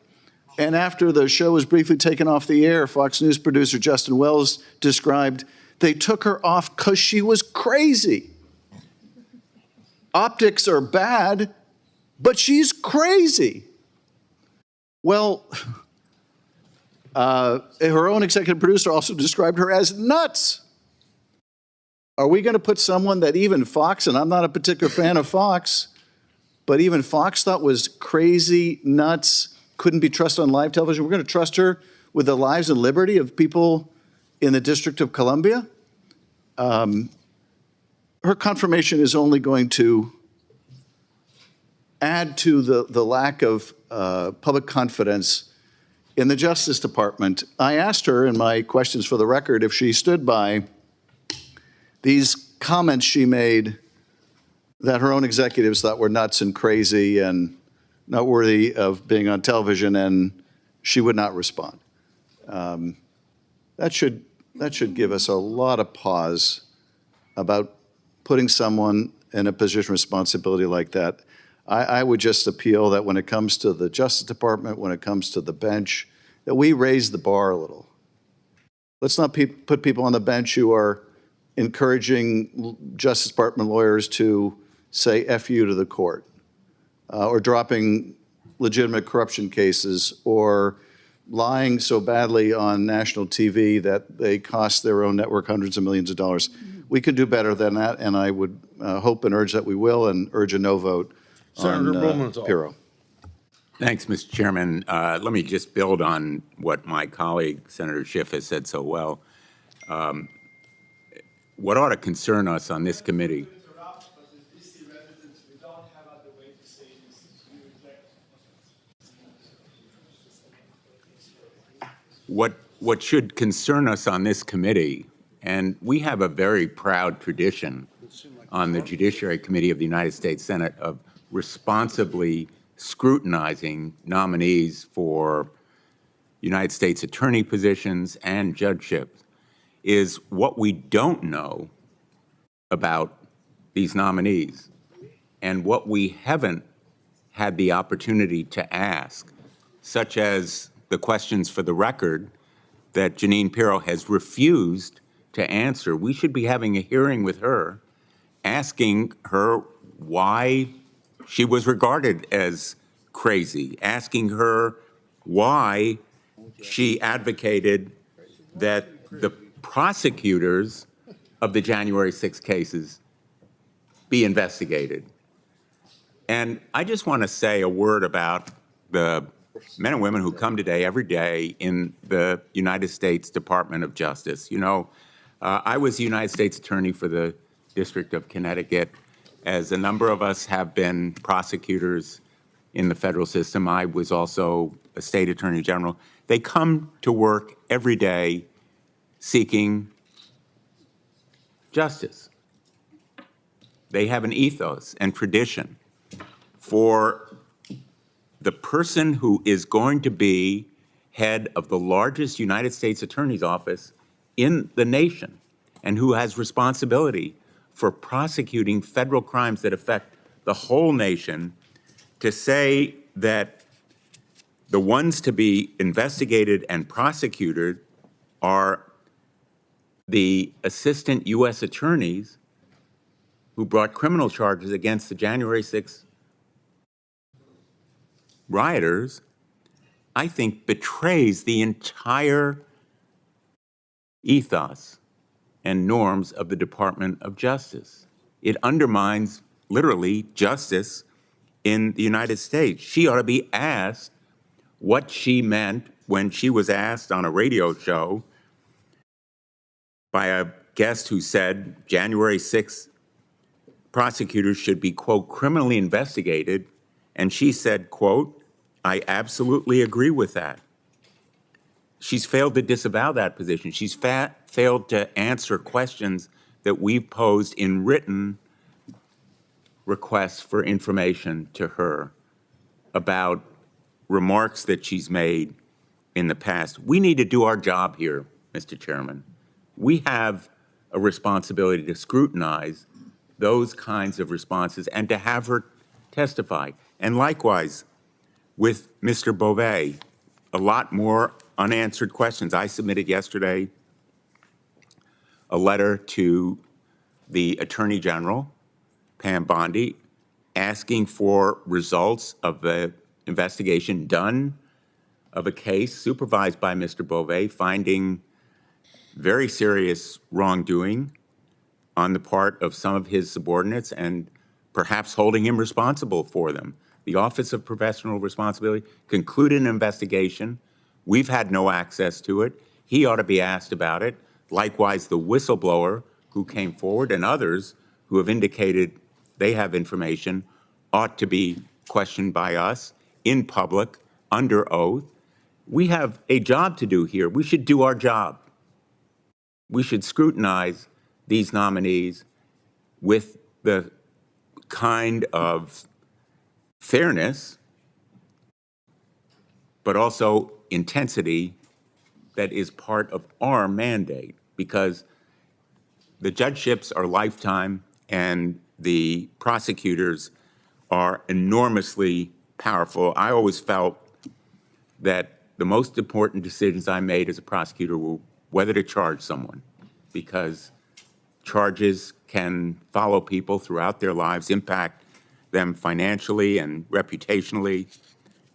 And after the show was briefly taken off the air, Fox News producer Justin Wells described, they took her off because she was crazy. Optics are bad, but she's crazy. Well, her own executive producer also described her as nuts. Are we going to put someone that even Fox, and I'm not a particular fan of Fox, but even Fox thought was crazy, nuts, couldn't be trusted on live television? We're going to trust her with the lives and liberty of people in the District of Columbia? Her confirmation is only going to add to the lack of public confidence in the Justice Department. I asked her in my questions for the record if she stood by these comments she made that her own executives thought were nuts and crazy and not worthy of being on television, and she would not respond. That should give us a lot of pause about putting someone in a position of responsibility like that. I would just appeal that when it comes to the Justice Department, when it comes to the bench, that we raise the bar a little. Let's not put people on the bench who are encouraging Justice Department lawyers to say F you to the court, or dropping legitimate corruption cases, or lying so badly on national TV that they cost their own network hundreds of millions of dollars. We could do better than that, and I would hope and urge that we will, and urge a no vote Senator on Blumenthal. Pirro. Thanks, Mr. Chairman. Let me just build on what my colleague, Senator Schiff, has said so well. What ought to concern us on this committee what should concern us on this committee, and we have a very proud tradition on the Judiciary Committee of the United States Senate of responsibly scrutinizing nominees for United States attorney positions and judgeships, is what we don't know about these nominees and what we haven't had the opportunity to ask, such as the questions for the record that Jeanine Pirro has refused to answer. We should be having a hearing with her, asking her why she was regarded as crazy, asking her why she advocated that the prosecutors of the January 6 cases be investigated. And I just want to say a word about the men and women who come today every day in the United States Department of Justice. You know, I was the United States Attorney for the District of Connecticut. As a number of us have been prosecutors in the federal system, I was also a state attorney general. They come to work every day seeking justice. They have an ethos and tradition for the person who is going to be head of the largest United States Attorney's office in the nation and who has responsibility for prosecuting federal crimes that affect the whole nation, to say that the ones to be investigated and prosecuted are the assistant U.S. attorneys who brought criminal charges against the January 6 rioters, I think betrays the entire ethos and norms of the Department of Justice. It undermines, literally, justice in the United States. She ought to be asked what she meant when she was asked on a radio show by a guest who said January 6 prosecutors should be, quote, criminally investigated. And she said, quote, I absolutely agree with that. She's failed to disavow that position. She's failed to answer questions that we've posed in written requests for information to her about remarks that she's made in the past. We need to do our job here, Mr. Chairman. We have a responsibility to scrutinize those kinds of responses and to have her testify. And likewise, with Mr. Beauvais, a lot more unanswered questions. I submitted yesterday a letter to the Attorney General, Pam Bondi, asking for results of the investigation done of a case supervised by Mr. Beauvais, finding very serious wrongdoing on the part of some of his subordinates and perhaps holding him responsible for them. The Office of Professional Responsibility concluded an investigation. We've had no access to it. He ought to be asked about it. Likewise, the whistleblower who came forward and others who have indicated they have information ought to be questioned by us in public, under oath. We have a job to do here. We should do our job. We should scrutinize these nominees with the kind of fairness, but also intensity that is part of our mandate, because the judgeships are lifetime and the prosecutors are enormously powerful. I always felt that the most important decisions I made as a prosecutor were whether to charge someone, because charges can follow people throughout their lives, impact them financially and reputationally.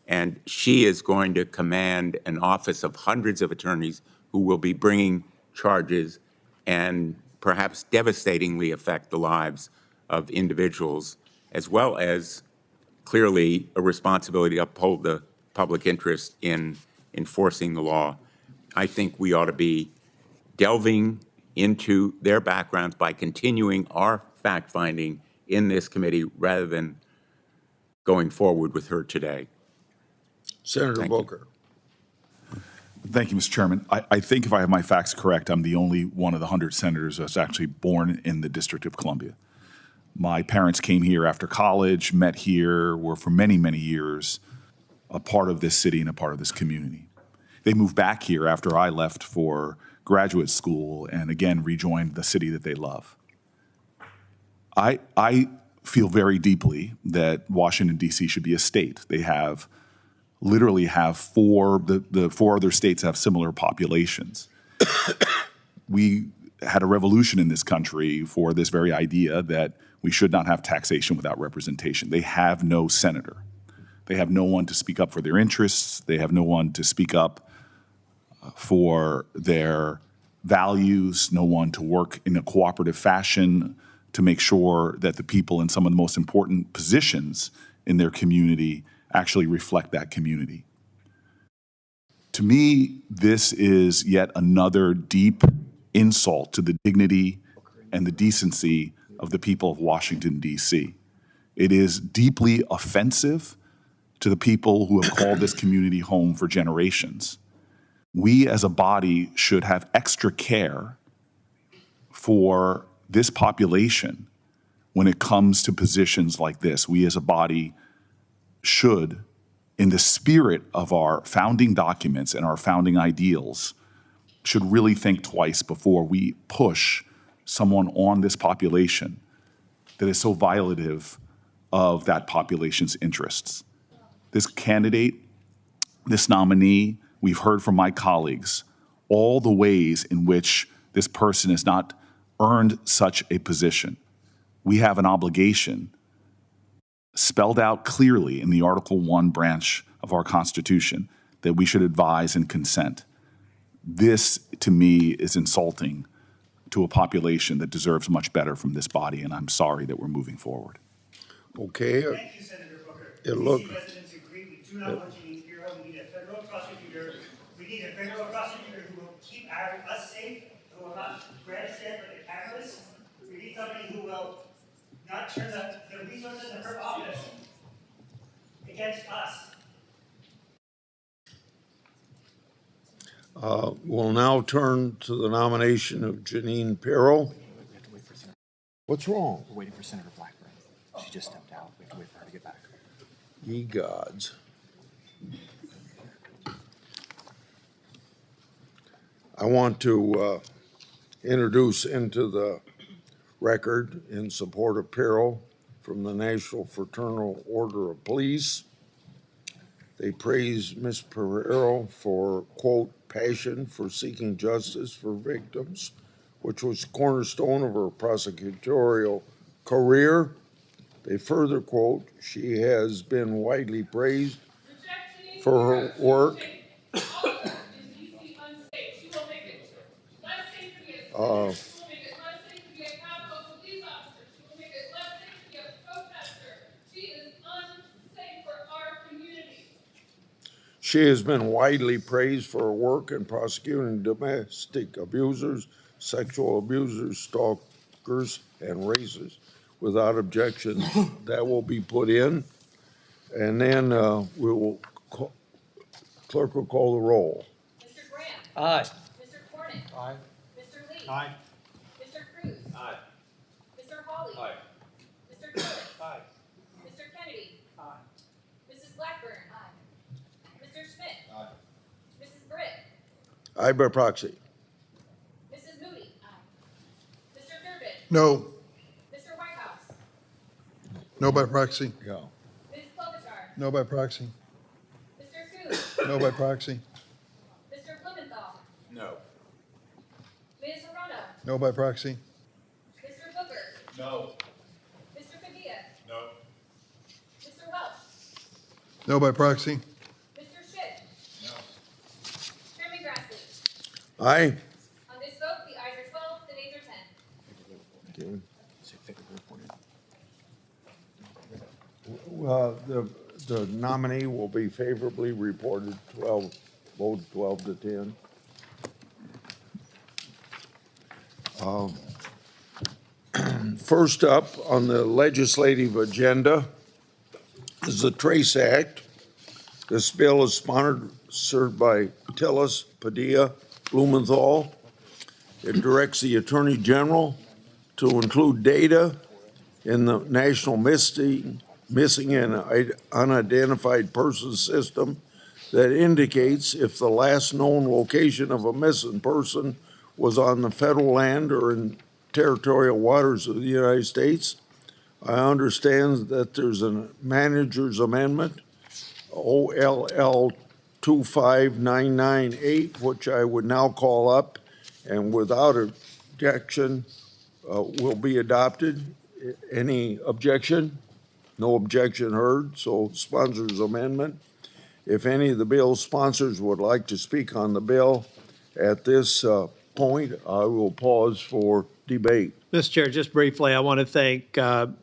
And she is going to command an office of hundreds of attorneys who will be bringing charges and perhaps devastatingly affect the lives of individuals, as well as clearly a responsibility to uphold the public interest in enforcing the law. I think we ought to be delving into their backgrounds by continuing our fact-finding in this committee rather than going forward with her today. Senator Thank you. Booker. Thank you, Mr. Chairman. I think if I have my facts correct, I'm the only one of the 100 senators that's actually born in the District of Columbia. My parents came here after college, met here, were for many, many years a part of this city and a part of this community. They moved back here after I left for graduate school and again rejoined the city that they love. I feel very deeply that Washington, D.C. should be a state. They literally have the four other states have similar populations. We had a revolution in this country for this very idea that we should not have taxation without representation. They have no senator. They have no one to speak up for their interests. They have no one to speak up for their values, no one to work in a cooperative fashion to make sure that the people in some of the most important positions in their community actually reflect that community. To me, this is yet another deep insult to the dignity and the decency of the people of Washington, D.C. It is deeply offensive to the people who have called this community home for generations. We as a body should have extra care for this population when it comes to positions like this. We as a body should, in the spirit of our founding documents and our founding ideals, should really think twice before we push someone on this population that is so violative of that population's interests. This candidate, this nominee, we've heard from my colleagues all the ways in which this person has not earned such a position. We have an obligation spelled out clearly in the Article 1 branch of our Constitution that we should advise and consent. This, to me, is insulting to a population that deserves much better from this body, and I'm sorry that we're moving forward. Okay. Thank you, Senator Booker. It look- DC residents agree. We do not want Jeanine Pirro. We need a federal prosecutor. We need a federal prosecutor who will keep us safe, who will not grandstand for the cameras. We need somebody who will not turn the resources of her office against us. We'll now turn to the nomination of Jeanine Pirro. What's wrong? We're waiting for Senator Blackburn. She just stepped out. We have to wait for her to get back. Ye gods. I want to introduce into the record in support of Pirro from the National Fraternal Order of Police. They praise Ms. Pirro for, quote, passion for seeking justice for victims, which was cornerstone of her prosecutorial career. They further quote, she has been widely praised for her work. She has been widely praised for her work in prosecuting domestic abusers, sexual abusers, stalkers, and rapists. Without objection, that will be put in. And then clerk will call the roll. Mr. Grant. Aye. Mr. Cornick. Aye. Mr. Lee. Aye. Mr. Cruz. Aye. Mr. Hawley. Aye. Aye by proxy. Mrs. Moody? Aye. Mr. Durbin? No. Mr. Whitehouse? No by proxy. Yeah. Ms. Klobuchar? No by proxy. Mr. Coons? No by proxy. Mr. Blumenthal? No. Ms. Arano? No by proxy. Mr. Booker? No. Mr. Padilla? No. Mr. Welch? No by proxy. Mr. Schitt? No. Chairman Grassley? Aye. On this vote, the ayes are 12, the nays are 10. The nominee will be favorably reported, 12 votes, 12 to 10. First up on the legislative agenda is the Trace Act. This bill is sponsored by Tillis, Padilla, Blumenthal. It directs the Attorney General to include data in the National Missing and Unidentified Persons System that indicates if the last known location of a missing person was on the federal land or in territorial waters of the United States. I understand that there's a manager's amendment, OLL 25998, which I would now call up and without objection will be adopted. Any objection? No objection heard, so sponsor's amendment. If any of the bill's sponsors would like to speak on the bill at this point, I will pause for debate. Mr. Chair, just briefly, I want to thank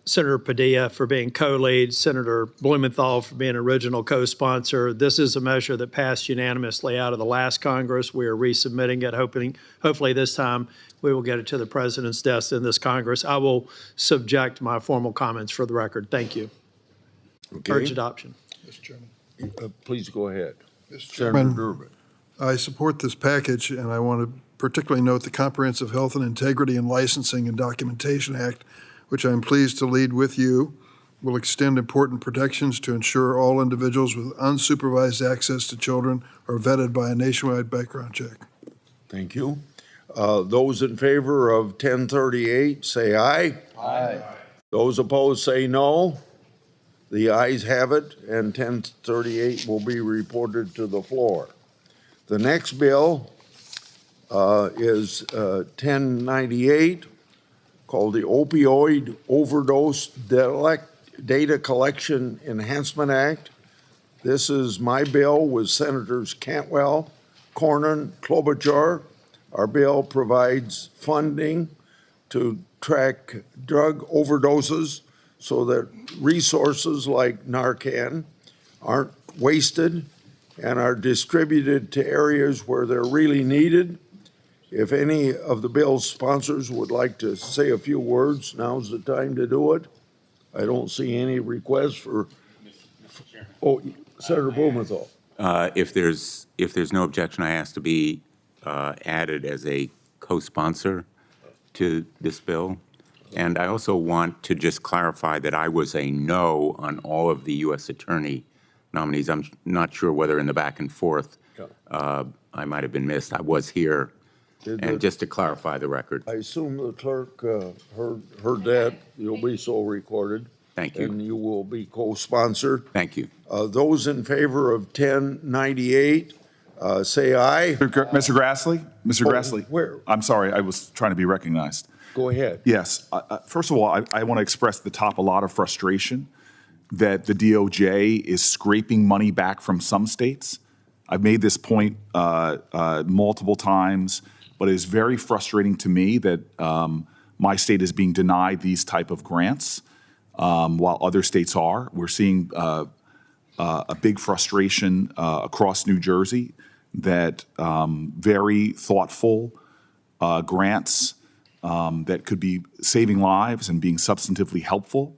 Senator Padilla for being co-lead, Senator Blumenthal for being original co-sponsor. This is a measure that passed unanimously out of the last Congress. We are resubmitting it, hopefully this time we will get it to the president's desk in this Congress. I will subject my formal comments for the record. Thank you. Okay. Urge adoption. Mr. Chairman. Please go ahead. Mr. Senator Chairman, Durbin. I support this package, and I want to particularly note the Comprehensive Health and Integrity in Licensing and Documentation Act, which I'm pleased to lead with you, will extend important protections to ensure all individuals with unsupervised access to children are vetted by a nationwide background check. Thank you. Those in favor of 1038, say aye. Aye. Those opposed, say no. The ayes have it, and 1038 will be reported to the floor. The next bill is 1098, called the Opioid Overdose Data Collection Enhancement Act. This is my bill with Senators Cantwell, Cornyn, Klobuchar. Our bill provides funding to track drug overdoses so that resources like Narcan aren't wasted and are distributed to areas where they're really needed. If any of the bill's sponsors would like to say a few words, now's the time to do it. I don't see any requests for, oh, Senator Blumenthal. If there's no objection, I ask to be added as a co-sponsor to this bill. And I also want to just clarify that I was a no on all of the U.S. Attorney nominees. I'm not sure whether in the back and forth I might have been missed. I was here. And just to clarify the record. I assume the clerk heard that. You'll be so recorded. Thank you. And you will be co-sponsor. Thank you. Those in favor of 1098, say aye. Mr. Grassley? Mr. Grassley? Where? I'm sorry, I was trying to be recognized. Go ahead. Yes. First of all, I want to express at the top a lot of frustration that the DOJ is scraping money back from some states. I've made this point multiple times, but it is very frustrating to me that my state is being denied these type of grants while other states are. We're seeing a big frustration across New Jersey that very thoughtful grants that could be saving lives and being substantively helpful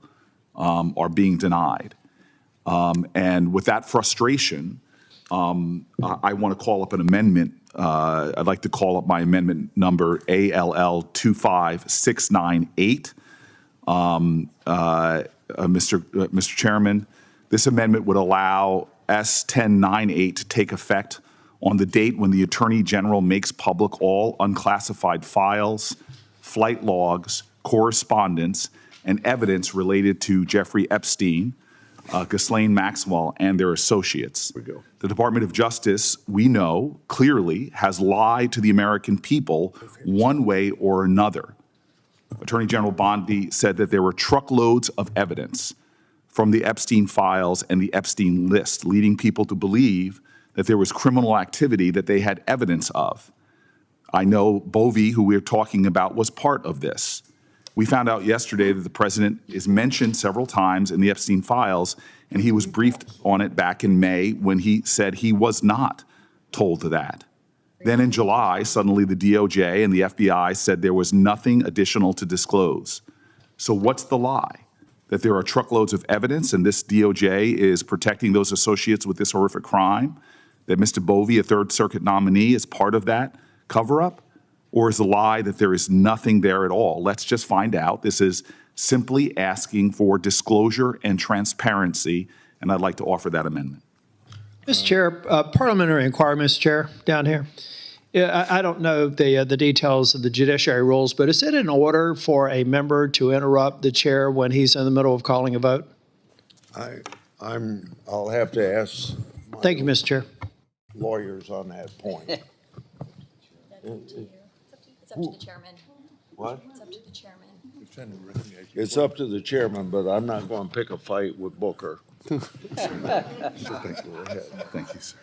are being denied. And with that frustration, I want to call up an amendment. I'd like to call up my amendment number ALL 25698. Mr. Chairman, this amendment would allow S 1098 to take effect on the date when the Attorney General makes public all unclassified files, flight logs, correspondence, and evidence related to Jeffrey Epstein, Ghislaine Maxwell, and their associates. The Department of Justice, we know clearly, has lied to the American people one way or another. Attorney General Bondi said that there were truckloads of evidence from the Epstein files and the Epstein list, leading people to believe that there was criminal activity that they had evidence of. I know Bovee, who we're talking about, was part of this. We found out yesterday that the president is mentioned several times in the Epstein files, and he was briefed on it back in May when he said he was not told that. Then in July, suddenly the DOJ and the FBI said there was nothing additional to disclose. So what's the lie? That there are truckloads of evidence and this DOJ is protecting those associates with this horrific crime? That Mr. Bovee, a Third Circuit nominee, is part of that cover-up? Or is the lie that there is nothing there at all? Let's just find out. This is simply asking for disclosure and transparency, and I'd like to offer that amendment. Mr. Chair, parliamentary inquiry, Mr. Chair, down here. Yeah, I don't know the details of the judiciary rules, but is it in order for a member to interrupt the chair when he's in the middle of calling a vote? I'll have to ask Thank you, Mr. Chair. lawyers on that point. It's up to the chairman. What? It's up to the chairman. It's up to the chairman, but I'm not going to pick a fight with Booker. Thank you, sir.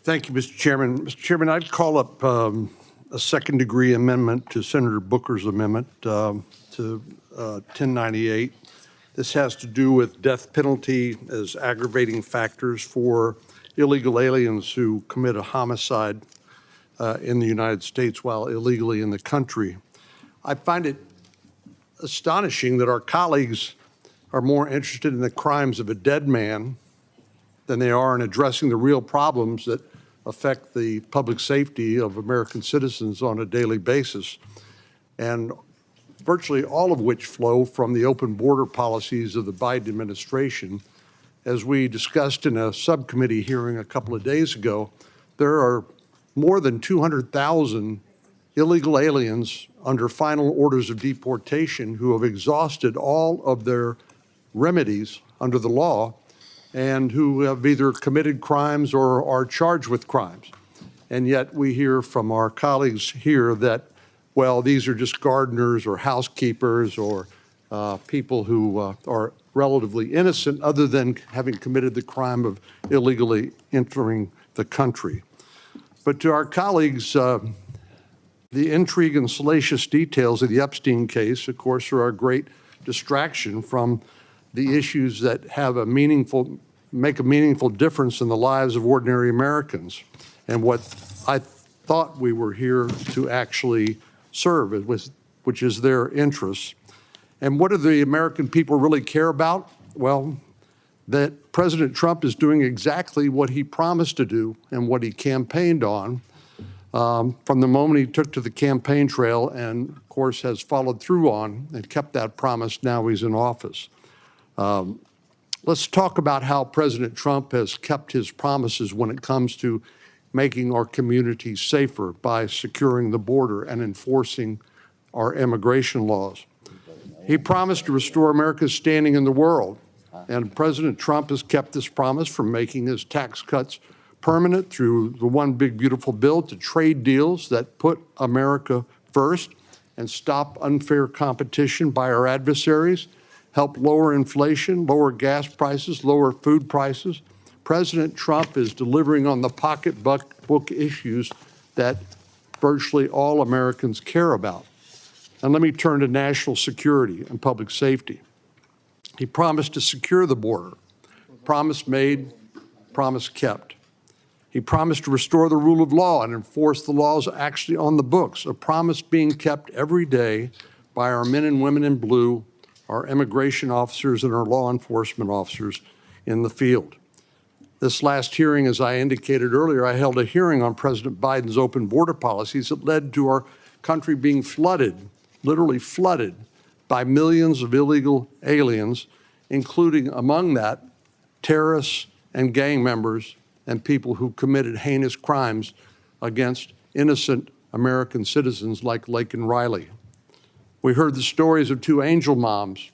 Thank you, Mr. Chairman. Mr. Chairman, I'd call up a second-degree amendment to Senator Booker's amendment to 1098. This has to do with death penalty as aggravating factors for illegal aliens who commit a homicide in the United States while illegally in the country. I find it astonishing that our colleagues are more interested in the crimes of a dead man than they are in addressing the real problems that affect the public safety of American citizens on a daily basis, and virtually all of which flow from the open border policies of the Biden administration. As we discussed in a subcommittee hearing a couple of days ago, there are more than 200,000 illegal aliens under final orders of deportation who have exhausted all of their remedies under the law and who have either committed crimes or are charged with crimes. And yet we hear from our colleagues here that, well, these are just gardeners or housekeepers or people who are relatively innocent other than having committed the crime of illegally entering the country. But to our colleagues, the intrigue and salacious details of the Epstein case, of course, are a great distraction from the issues that have make a meaningful difference in the lives of ordinary Americans, and what I thought we were here to actually serve, which is their interests. And what do the American people really care about? Well, that President Trump is doing exactly what he promised to do and what he campaigned on from the moment he took to the campaign trail and, of course, has followed through on and kept that promise now he's in office. Let's talk about how President Trump has kept his promises when it comes to making our communities safer by securing the border and enforcing our immigration laws. He promised to restore America's standing in the world, and President Trump has kept this promise from making his tax cuts permanent through the One Big Beautiful Bill to trade deals that put America first and stop unfair competition by our adversaries, help lower inflation, lower gas prices, lower food prices. President Trump is delivering on the pocketbook issues that virtually all Americans care about. And let me turn to national security and public safety. He promised to secure the border. Promise made, promise kept. He promised to restore the rule of law and enforce the laws actually on the books, a promise being kept every day by our men and women in blue, our immigration officers and our law enforcement officers in the field. This last hearing, as I indicated earlier, I held a hearing on President Biden's open border policies that led to our country being flooded, literally flooded, by millions of illegal aliens, including among that terrorists and gang members and people who committed heinous crimes against innocent American citizens like Laken Riley. We heard the stories of two angel moms,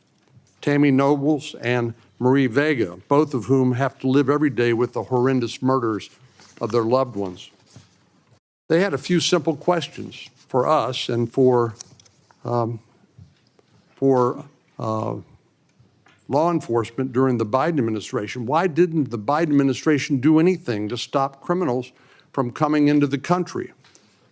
Tammy Nobles and Marie Vega, both of whom have to live every day with the horrendous murders of their loved ones. They had a few simple questions for us and for law enforcement during the Biden administration. Why didn't the Biden administration do anything to stop criminals from coming into the country?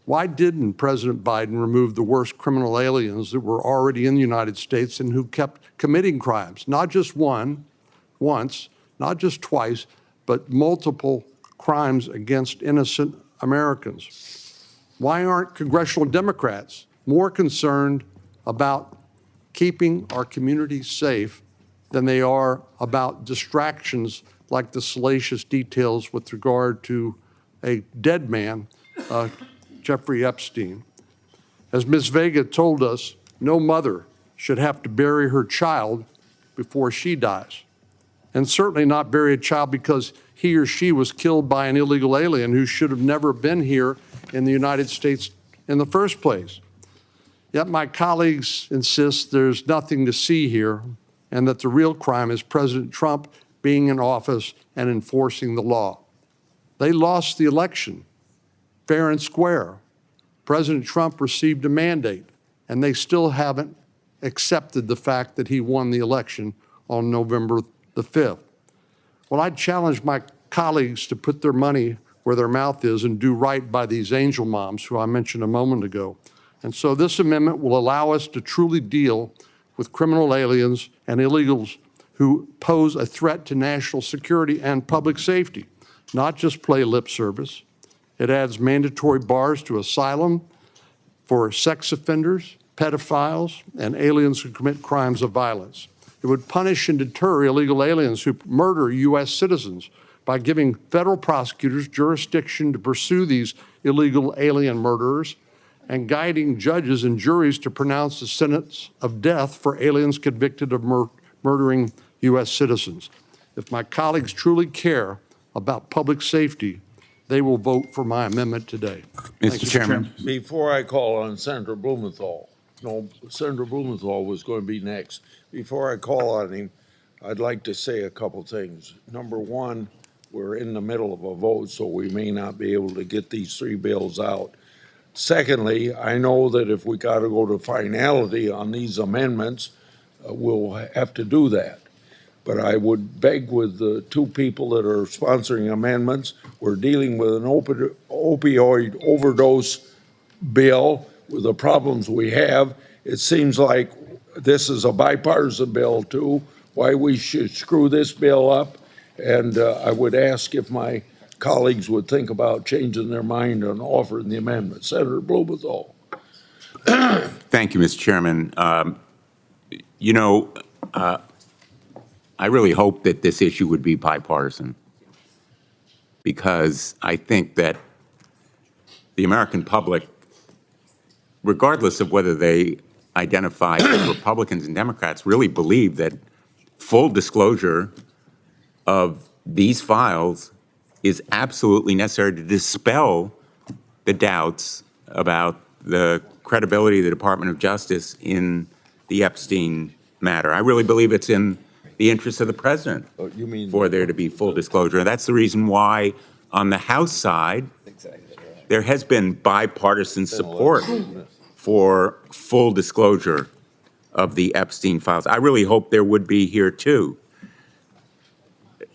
Why didn't President Biden remove the worst criminal aliens that were already in the United States and who kept committing crimes? Not just once, not just twice, but multiple crimes against innocent Americans. Why aren't congressional Democrats more concerned about keeping our communities safe than they are about distractions like the salacious details with regard to a dead man, Jeffrey Epstein? As Ms. Vega told us, no mother should have to bury her child before she dies, and certainly not bury a child because he or she was killed by an illegal alien who should have never been here in the United States in the first place. Yet my colleagues insist there's nothing to see here and that the real crime is President Trump being in office and enforcing the law. They lost the election, fair and square. President Trump received a mandate, and they still haven't accepted the fact that he won the election on November the 5th. Well, I'd challenge my colleagues to put their money where their mouth is and do right by these angel moms who I mentioned a moment ago. And so this amendment will allow us to truly deal with criminal aliens and illegals who pose a threat to national security and public safety, not just play lip service. It adds mandatory bars to asylum for sex offenders, pedophiles, and aliens who commit crimes of violence. It would punish and deter illegal aliens who murder U.S. citizens by giving federal prosecutors jurisdiction to pursue these illegal alien murderers and guiding judges and juries to pronounce the sentence of death for aliens convicted of murdering U.S. citizens. If my colleagues truly care about public safety, they will vote for my amendment today. Mr. Chairman. Before I call on Senator Blumenthal, no, Senator Blumenthal was going to be next. Before I call on him, I'd like to say a couple things. Number one, we're in the middle of a vote, so we may not be able to get these three bills out. Secondly, I know that if we got to go to finality on these amendments, we'll have to do that. But I would beg with the two people that are sponsoring amendments, we're dealing with an opioid overdose bill with the problems we have. It seems like this is a bipartisan bill too, why we should screw this bill up. And I would ask if my colleagues would think about changing their mind on offering the amendment. Senator Blumenthal. Thank you, Mr. Chairman. I really hope that this issue would be bipartisan, because I think that the American public, regardless of whether they identify as Republicans and Democrats, really believe that full disclosure of these files is absolutely necessary to dispel the doubts about the credibility of the Department of Justice in the Epstein matter. I really believe it's in the interest of the president for there to be full disclosure. And that's the reason why on the House side, there has been bipartisan support for full disclosure of the Epstein files. I really hope there would be here too.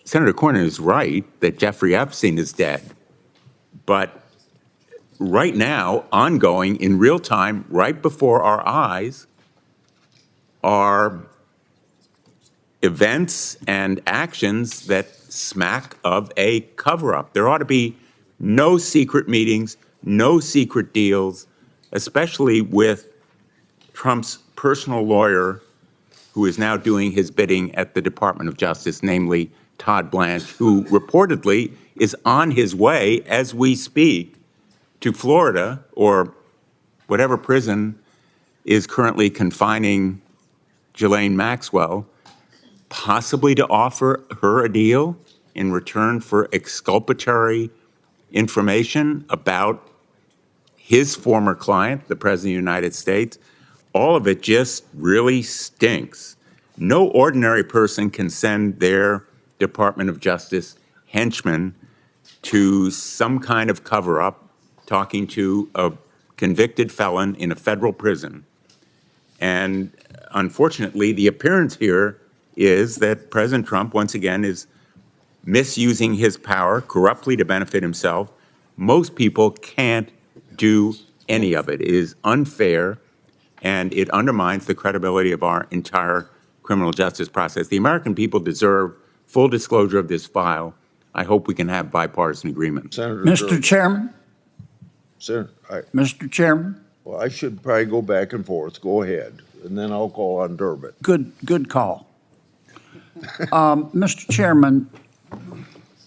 Senator Cornyn is right that Jeffrey Epstein is dead, but right now, ongoing in real time, right before our eyes, are events and actions that smack of a cover-up. There ought to be no secret meetings, no secret deals, especially with Trump's personal lawyer, who is now doing his bidding at the Department of Justice, namely Todd Blanche, who reportedly is on his way as we speak to Florida or whatever prison is currently confining Ghislaine Maxwell, possibly to offer her a deal in return for exculpatory information about his former client, the President of the United States. All of it just really stinks. No ordinary person can send their Department of Justice henchmen to some kind of cover-up talking to a convicted felon in a federal prison. And unfortunately, the appearance here is that President Trump, once again, is misusing his power corruptly to benefit himself. Most people can't do any of it. It is unfair, and it undermines the credibility of our entire criminal justice process. The American people deserve full disclosure of this file. I hope we can have bipartisan agreement. Senator Mr. Chairman, Mr. Chairman, well, I should probably go back and forth. Go ahead, and then I'll call on Durbin. good call. Mr. Chairman,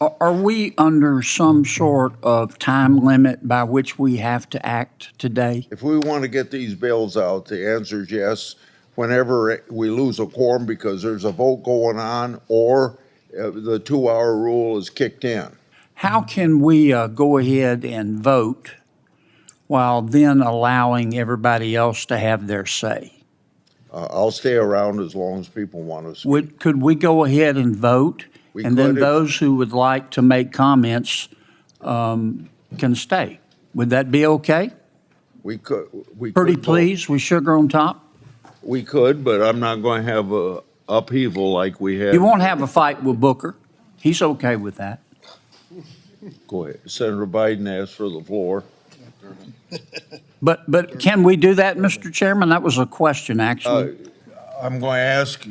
are we under some sort of time limit by which we have to act today? If we want to get these bills out, the answer is yes. Whenever we lose a quorum because there's a vote going on or the 2-hour rule is kicked in. How can we go ahead and vote while then allowing everybody else to have their say? I'll stay around as long as people want to speak. Could we go ahead and vote? And then those who would like to make comments can stay. Would that be okay? We could. Pretty please, with sugar on top? We could, but I'm not going to have a upheaval like we had. You won't have a fight with Booker. He's okay with that. Go ahead. Senator Biden asked for the floor. But can we do that, Mr. Chairman? That was a question, actually. I'm going to ask,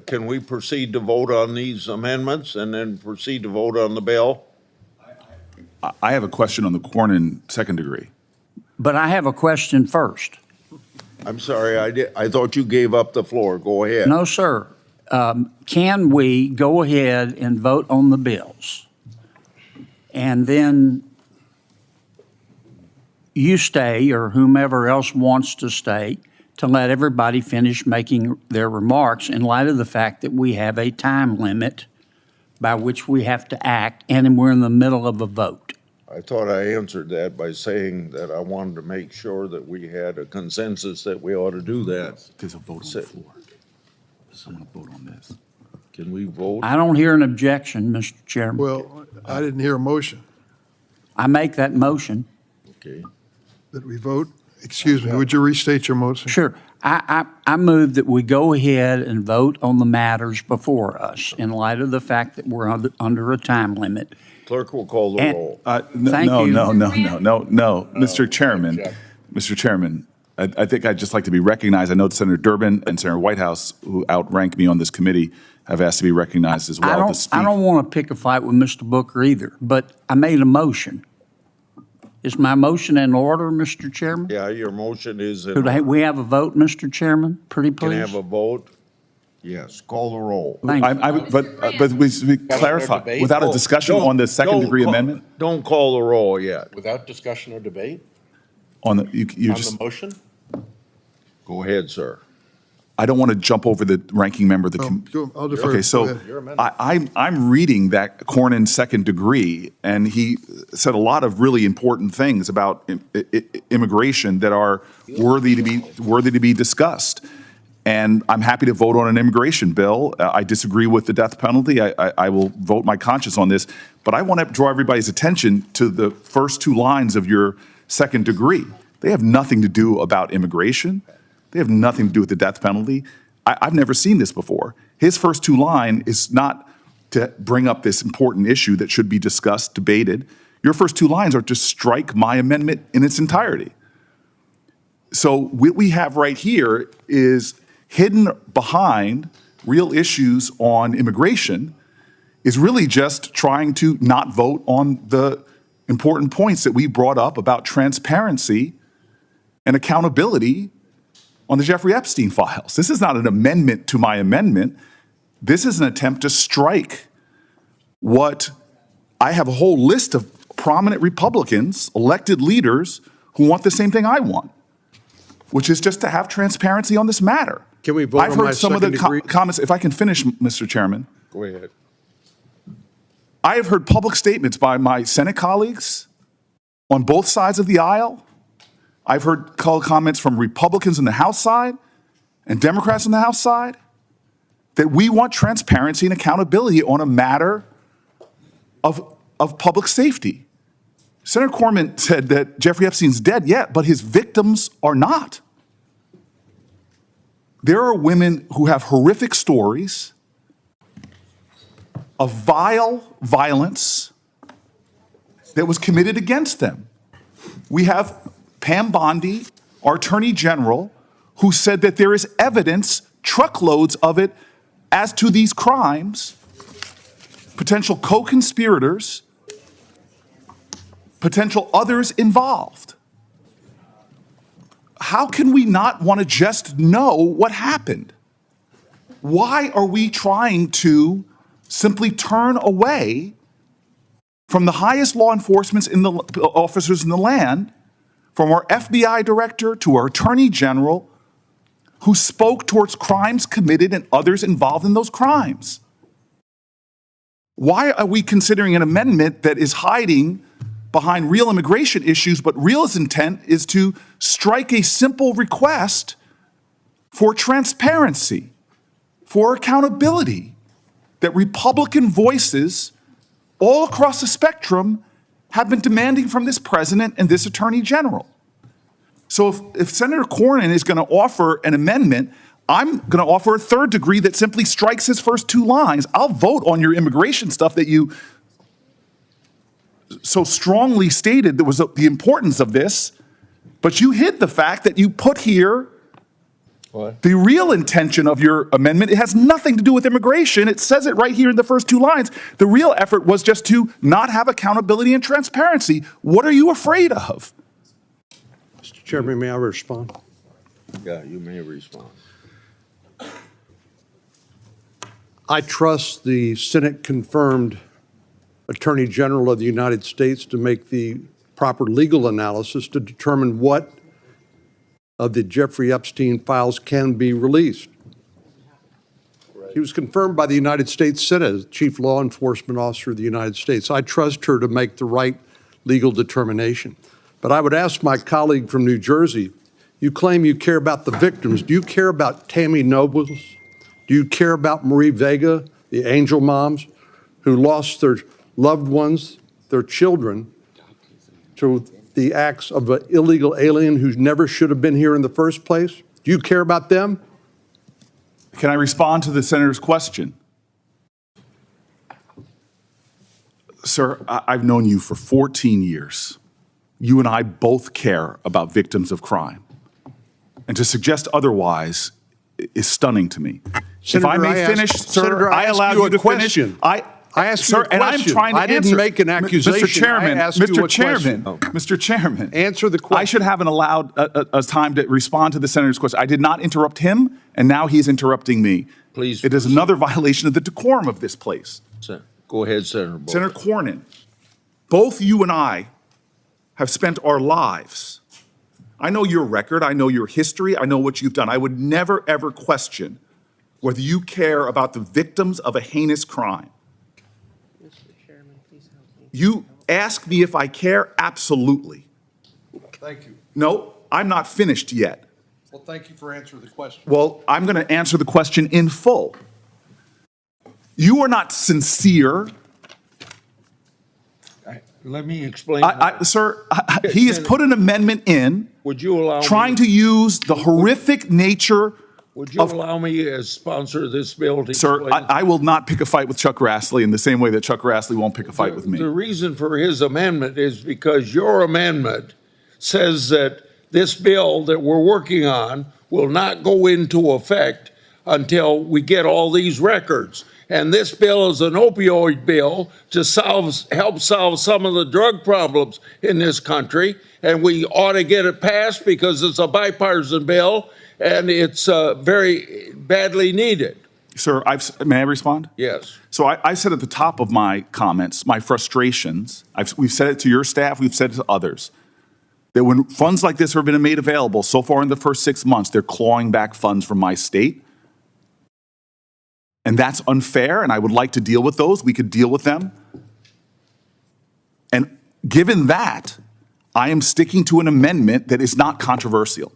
can we proceed to vote on these amendments and then proceed to vote on the bill? I have a question on the Cornyn second degree. But I have a question first. I'm sorry, I thought you gave up the floor. Go ahead. No, sir. Can we go ahead and vote on the bills? And then you stay, or whomever else wants to stay, to let everybody finish making their remarks in light of the fact that we have a time limit by which we have to act, and we're in the middle of a vote. I thought I answered that by saying that I wanted to make sure that we had a consensus that we ought to do that. There's a vote on the floor. Someone vote on this. Can we vote? I don't hear an objection, Mr. Chairman. Well, I didn't hear a motion. I make that motion. Okay. That we vote? Excuse me, would you restate your motion? Sure. I move that we go ahead and vote on the matters before us in light of the fact that we're under a time limit. Clerk will call the roll. Thank no, you. no, Mr. Chairman. Mr. Chairman, I think I'd just like to be recognized. I know Senator Durbin and Senator Whitehouse, who outrank me on this committee, have asked to be recognized as well to speak. I don't want to pick a fight with Mr. Booker either, but I made a motion. Is my motion in order, Mr. Chairman? Yeah, your motion is in Could order. we have a vote, Mr. Chairman? Pretty Can I please. have a vote? Yes, call the roll. Thank you. But we clarify, without a discussion on the second degree amendment? Don't call the roll yet. Without discussion or debate On the, you on just, the motion? Go ahead, sir. I don't want to jump over the ranking member. I'll defer. Okay, so Go ahead. I'm reading that Cornyn second degree, and he said a lot of really important things about immigration that are worthy to be discussed. And I'm happy to vote on an immigration bill. I disagree with the death penalty. I will vote my conscience on this. But I want to draw everybody's attention to the first two lines of your second degree. They have nothing to do about immigration. They have nothing to do with the death penalty. I've never seen this before. His first two line is not to bring up this important issue that should be discussed, debated. Your first two lines are to strike my amendment in its entirety. So what we have right here is hidden behind real issues on immigration is really just trying to not vote on the important points that we brought up about transparency and accountability on the Jeffrey Epstein files. This is not an amendment to my amendment. This is an attempt to strike what I have a whole list of prominent Republicans, elected leaders, who want the same thing I want, which is just to have transparency on this matter. Can we vote I've on my heard some of the second degree? comments. If I can finish, Mr. Chairman. Go ahead. I have heard public statements by my Senate colleagues on both sides of the aisle. I've heard comments from Republicans on the House side and Democrats on the House side that we want transparency and accountability on a matter of public safety. Senator Cornyn said that Jeffrey Epstein's dead yet, but his victims are not. There are women who have horrific stories of vile violence that was committed against them. We have Pam Bondi, our Attorney General, who said that there is evidence, truckloads of it, as to these crimes, potential co-conspirators, potential others involved. How can we not want to just know what happened? Why are we trying to simply turn away from the highest law enforcement officers in the land, from our FBI director to our attorney general, who spoke towards crimes committed and others involved in those crimes? Why are we considering an amendment that is hiding behind real immigration issues, but real intent is to strike a simple request for transparency, for accountability, that Republican voices all across the spectrum have been demanding from this president and this attorney general? So if Senator Cornyn is going to offer an amendment, I'm going to offer a third degree that simply strikes his first two lines. I'll vote on your immigration stuff that you so strongly stated there was the importance of this, but you hid the fact that you put here the real intention of your amendment. It has nothing to do with immigration. It says it right here in the first two lines. The real effort was just to not have accountability and transparency. What are you afraid of? Mr. Chairman, may I respond? Yeah, you may respond. I trust the Senate-confirmed Attorney General of the United States to make the proper legal analysis to determine what of the Jeffrey Epstein files can be released. He was confirmed by the United States Senate as Chief Law Enforcement Officer of the United States. I trust her to make the right legal determination. But I would ask my colleague from New Jersey, you claim you care about the victims. Do you care about Tammy Nobles? Do you care about Marie Vega, the angel moms who lost their loved ones, their children, to the acts of an illegal alien who never should have been here in the first place? Do you care about them? Can I respond to the senator's question? Sir, I've known you for 14 years. You and I both care about victims of crime. And to suggest otherwise is stunning to me. Senator, if I may finish, sir, Senator, I allow you to finish. I asked sir, you a question. And I'm trying to I didn't answer. make an accusation. Mr. Chairman, I asked you Mr. a Chairman, question. Mr. Chairman. Answer the question. I should have allowed a time to respond to the senator's question. I did not interrupt him, and now he's interrupting me. Please. It is another violation of the decorum of this place. Go ahead, Senator Bolton. Senator Cornyn, both you and I have spent our lives. I know your record. I know your history. I know what you've done. I would never, ever question whether you care about the victims of a heinous crime. You ask me if I care? Absolutely. Thank you. No, I'm not finished yet. Well, thank you for answering the question. Well, I'm going to answer the question in full. You are not sincere. Let me explain. Sir, he has put an amendment in. Would you allow trying me, to use the horrific nature Would you allow me as sponsor of this bill to Sir, explain? I will not pick a fight with Chuck Grassley in the same way that Chuck Grassley won't pick a fight with me. The reason for his amendment is because your amendment says that this bill that we're working on will not go into effect until we get all these records. And this bill is an opioid bill to help solve some of the drug problems in this country. And we ought to get it passed because it's a bipartisan bill and it's very badly needed. Sir, may I respond? Yes. So I said at the top of my comments, my frustrations, we've said it to your staff, we've said it to others, that when funds like this have been made available so far in the first 6 months, they're clawing back funds from my state. And that's unfair, and I would like to deal with those. We could deal with them. given that, I am sticking to an amendment that is not controversial.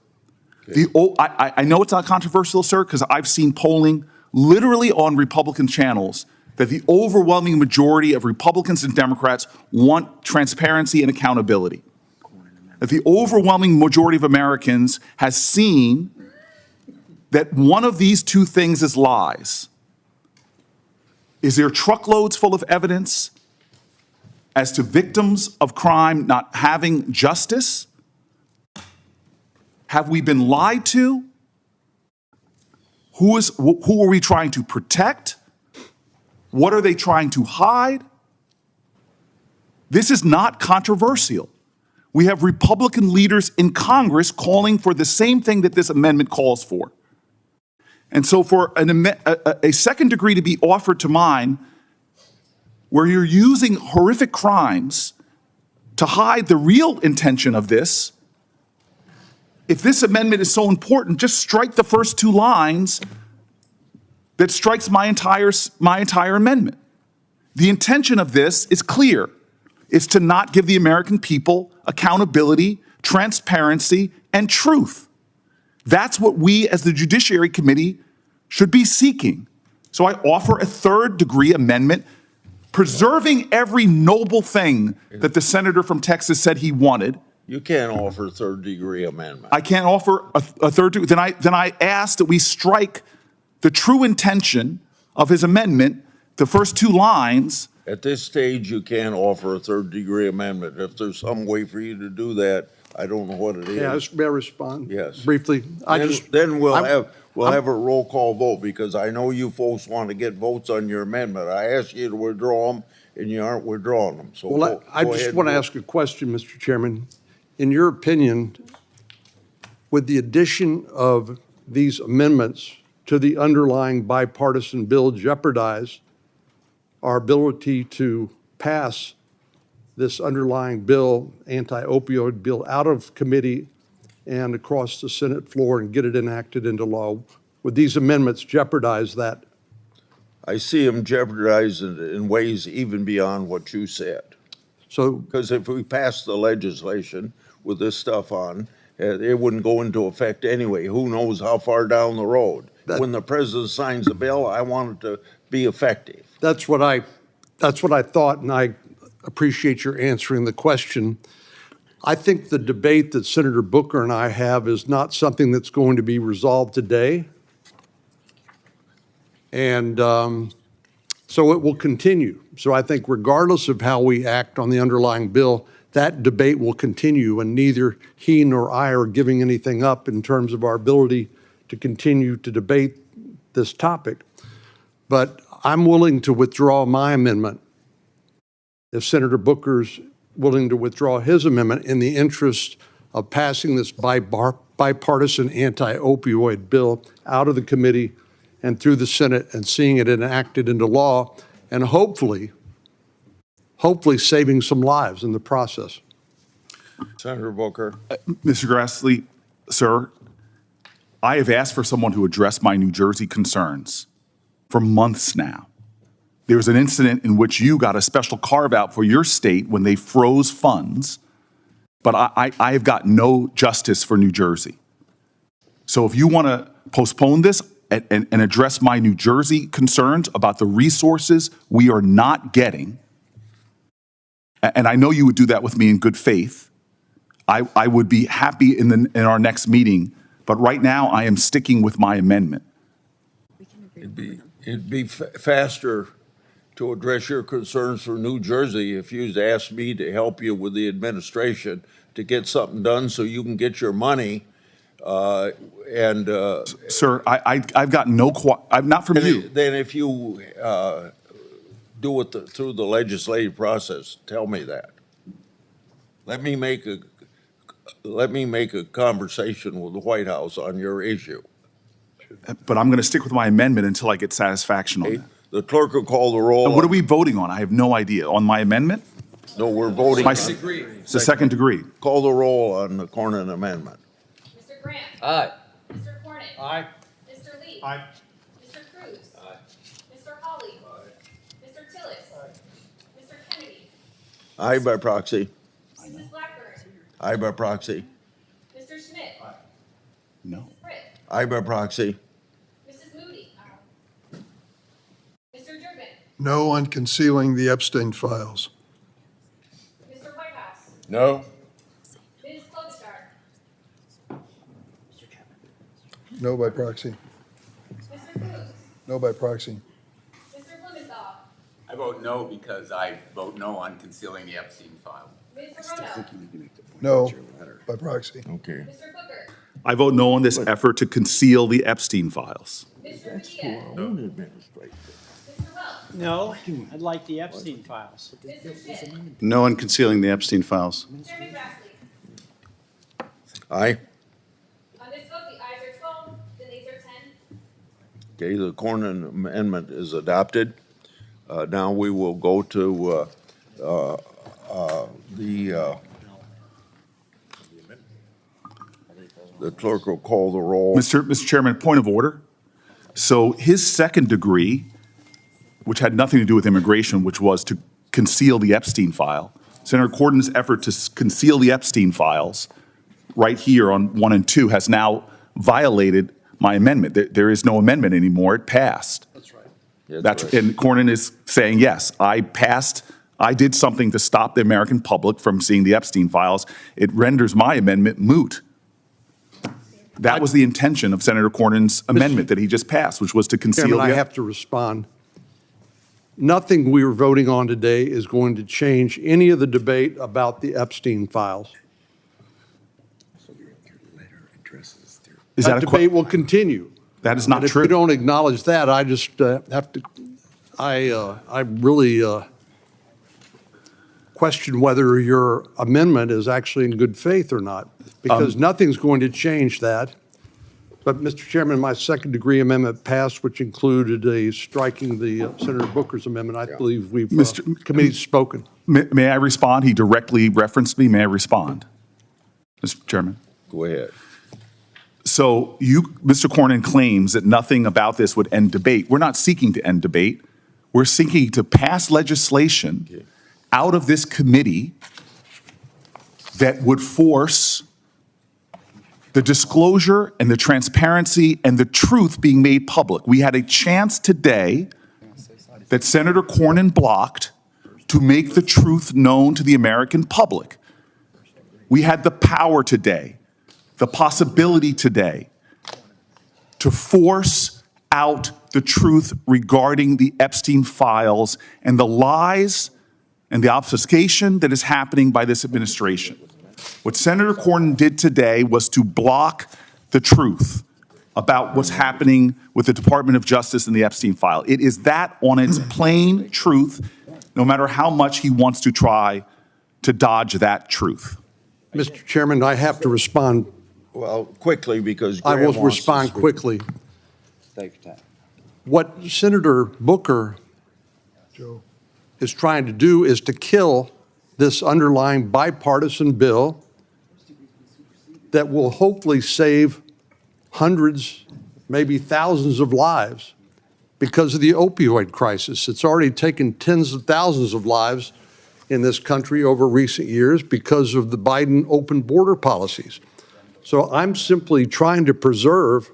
I know it's not controversial, sir, because I've seen polling literally on Republican channels that the overwhelming majority of Republicans and Democrats want transparency and accountability. That the overwhelming majority of Americans has seen that one of these two things is lies. Is there truckloads full of evidence as to victims of crime not having justice? Have we been lied to? Who are we trying to protect? What are they trying to hide? This is not controversial. We have Republican leaders in Congress calling for the same thing that this amendment calls for. And so for a second degree to be offered to mine, where you're using horrific crimes to hide the real intention of this, if this amendment is so important, just strike the first two lines that strikes my entire amendment. The intention of this is clear. It's to not give the American people accountability, transparency, and truth. That's what we as the Judiciary Committee should be seeking. So I offer a third degree amendment, preserving every noble thing that the senator from Texas said he wanted. You can't offer a third degree amendment. I can't offer a third degree. Then I ask that we strike the true intention of his amendment, the first two lines. At this stage, you can't offer a third degree amendment. If there's some way for you to do that, I don't know what it is. Yeah, may I respond? Yes. Briefly? Then we'll have a roll call vote, because I know you folks want to get votes on your amendment. I asked you to withdraw them, and you aren't withdrawing them. So Well, I just want to ask a question, Mr. Chairman. In your opinion, would the addition of these amendments to the underlying bipartisan bill jeopardize our ability to pass this underlying bill, anti-opioid bill, out of committee and across the Senate floor and get it enacted into law? Would these amendments jeopardize that? I see them jeopardized in ways even beyond what you said. So, because if we pass the legislation with this stuff on, it wouldn't go into effect anyway. Who knows how far down the road? When the president signs the bill, I want it to be effective. That's what I thought, and I appreciate your answering the question. I think the debate that Senator Booker and I have is not something that's going to be resolved today. And so it will continue. So I think regardless of how we act on the underlying bill, that debate will continue, and neither he nor I are giving anything up in terms of our ability to continue to debate this topic. But I'm willing to withdraw my amendment if Senator Booker's willing to withdraw his amendment in the interest of passing this bipartisan anti-opioid bill out of the committee and through the Senate and seeing it enacted into law, and hopefully saving some lives in the process. Senator Booker. Mr. Grassley, sir, I have asked for someone to address my New Jersey concerns for months now. There was an incident in which you got a special carve-out for your state when they froze funds, but I have got no justice for New Jersey. So if you want to postpone this and address my New Jersey concerns about the resources we are not getting, and I know you would do that with me in good faith, I would be happy in our next meeting, but right now I am sticking with my amendment. It'd be faster to address your concerns for New Jersey if you'd asked me to help you with the administration to get something done so you can get your money. Sir, I've got no, not from you. Then if you do it through the legislative process, tell me that. Let me make a conversation with the White House on your issue. But I'm going to stick with my amendment until I get satisfaction on that. The clerk will call the roll. And what are we voting on? I have no idea. On my amendment? No, we're voting. It's the second degree. Call the roll on the Cornyn amendment. Mr. Grant. Aye. Mr. Cornyn. Aye. Mr. Lee. Aye. Mr. Cruz. Aye. Mr. Hawley. Aye. Mr. Tillis. Aye. Mr. Kennedy. Aye by proxy. Mrs. Blackburn. Aye by proxy. Mr. Schmidt. No. Mrs. Britt. Aye by proxy. Mrs. Moody. Mr. Durbin. No on concealing the Epstein files. Mr. Whitehouse. No. Ms. Klobuchar. No by proxy. Mr. Cruz. No by proxy. Mr. Blumenthal. I vote no because I vote no on concealing the Epstein file. Ms. Romero. No by proxy. Okay. Mr. Booker. I vote no on this effort to conceal the Epstein files. Mr. Padilla. No. Mr. Welch. No, I'd like the Epstein files. Mr. Schitt. No on concealing the Epstein files. Chairman Grassley. Aye. On this vote, the ayes are 12, the nays are 10. Okay, the Cornyn amendment is adopted. Now we will go to the clerk will call the roll. Mr. Chairman, point of order. So his second degree, which had nothing to do with immigration, which was to conceal the Epstein file, Senator Cornyn's effort to conceal the Epstein files right here on 1 and 2 has now violated my amendment. There is no amendment anymore. It passed. That's right. And Cornyn is saying, yes, I passed. I did something to stop the American public from seeing the Epstein files. It renders my amendment moot. That was the intention of Senator Cornyn's amendment that he just passed, which was to conceal Chairman, I the. have to respond. Nothing we are voting on today is going to change any of the debate about the Epstein files. Is That that a debate will continue. That is not And if true. you don't acknowledge that, I just have to, I really question whether your amendment is actually in good faith or not, because nothing's going to change that. But, Mr. Chairman, my second-degree amendment passed, which included striking the Senator Booker's amendment. I believe we've, committee's spoken. May I respond? He directly referenced me. May I respond? Mr. Chairman. Go ahead. So Mr. Cornyn claims that nothing about this would end debate. We're not seeking to end debate. We're seeking to pass legislation out of this committee that would force the disclosure and the transparency and the truth being made public. We had a chance today that Senator Cornyn blocked to make the truth known to the American public. We had the power today, the possibility today, to force out the truth regarding the Epstein files and the lies and the obfuscation that is happening by this administration. What Senator Cornyn did today was to block the truth about what's happening with the Department of Justice and the Epstein file. It is that on its plain truth, no matter how much he wants to try to dodge that truth. Mr. Chairman, I have to respond. Well, quickly, because I Graham will wants to respond speak. quickly. Take your time. What Senator Booker is trying to do is to kill this underlying bipartisan bill that will hopefully save hundreds, maybe thousands of lives because of the opioid crisis. It's already taken tens of thousands of lives in this country over recent years because of the Biden open border policies. So I'm simply trying to preserve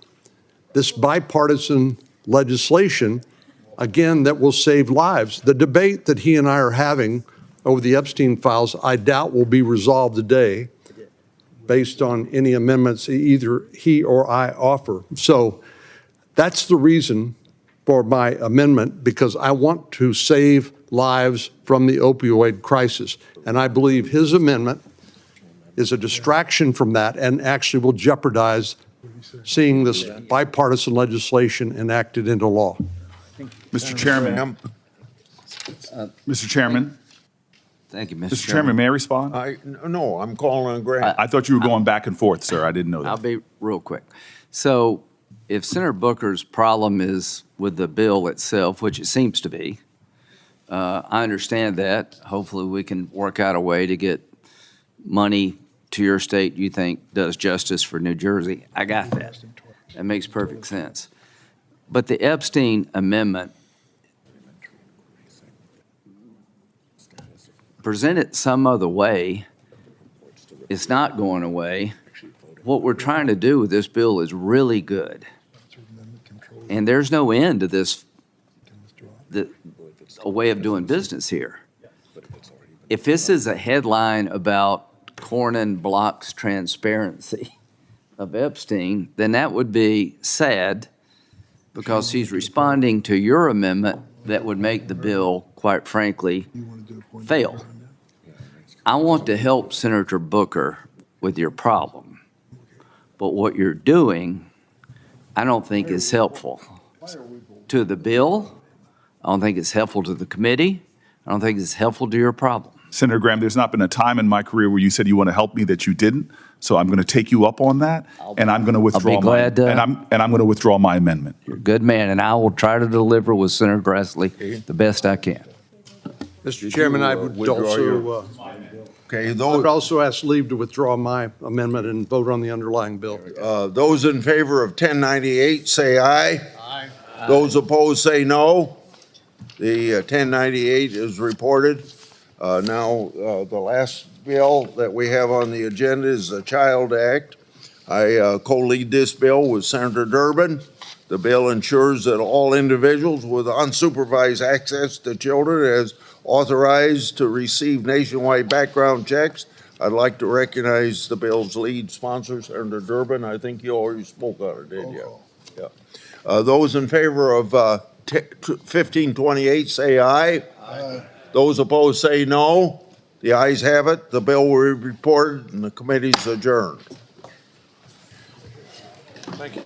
this bipartisan legislation, again, that will save lives. The debate that he and I are having over the Epstein files, I doubt will be resolved today based on any amendments either he or I offer. So that's the reason for my amendment, because I want to save lives from the opioid crisis. And I believe his amendment is a distraction from that and actually will jeopardize seeing this bipartisan legislation enacted into law. Mr. Chairman. Mr. Chairman. Thank you, Mr. Chairman, may I respond? No, I'm calling on Graham. I thought you were going back and forth, sir. I didn't know that. I'll be real quick. So if Senator Booker's problem is with the bill itself, which it seems to be, I understand that. Hopefully we can work out a way to get money to your state you think does justice for New Jersey. I got that. That makes perfect sense. But the Epstein amendment, present it some other way. It's not going away. What we're trying to do with this bill is really good. And there's no end to this, a way of doing business here. If this is a headline about Cornyn blocks transparency of Epstein, then that would be sad, because he's responding to your amendment that would make the bill, quite frankly, fail. I want to help Senator Booker with your problem, but what you're doing, I don't think is helpful to the bill. I don't think it's helpful to the committee. I don't think it's helpful to your problem. Senator Graham, there's not been a time in my career where you said you want to help me that you didn't. So I'm going to take you up on that, and I'm going to withdraw. I'll be glad to. And I'm going to withdraw my amendment. You're a good man, and I will try to deliver with Senator Grassley the best I can. Mr. Chairman, I would also, Okay, I would also ask leave to withdraw my amendment and vote on the underlying bill. those in favor of 1098, say aye. Aye. Those opposed, say no. The 1098 is reported. Now, the last bill that we have on the agenda is the Child Act. I co-lead this bill with Senator Durbin. The bill ensures that all individuals with unsupervised access to children is authorized to receive nationwide background checks. I'd like to recognize the bill's lead sponsor, Senator Durbin. I think you already spoke on it, didn't you? Yeah. Those in favor of 1528, say aye. Aye. Those opposed, say no. The ayes have it. The bill will be reported and the committee's adjourned. Thank you.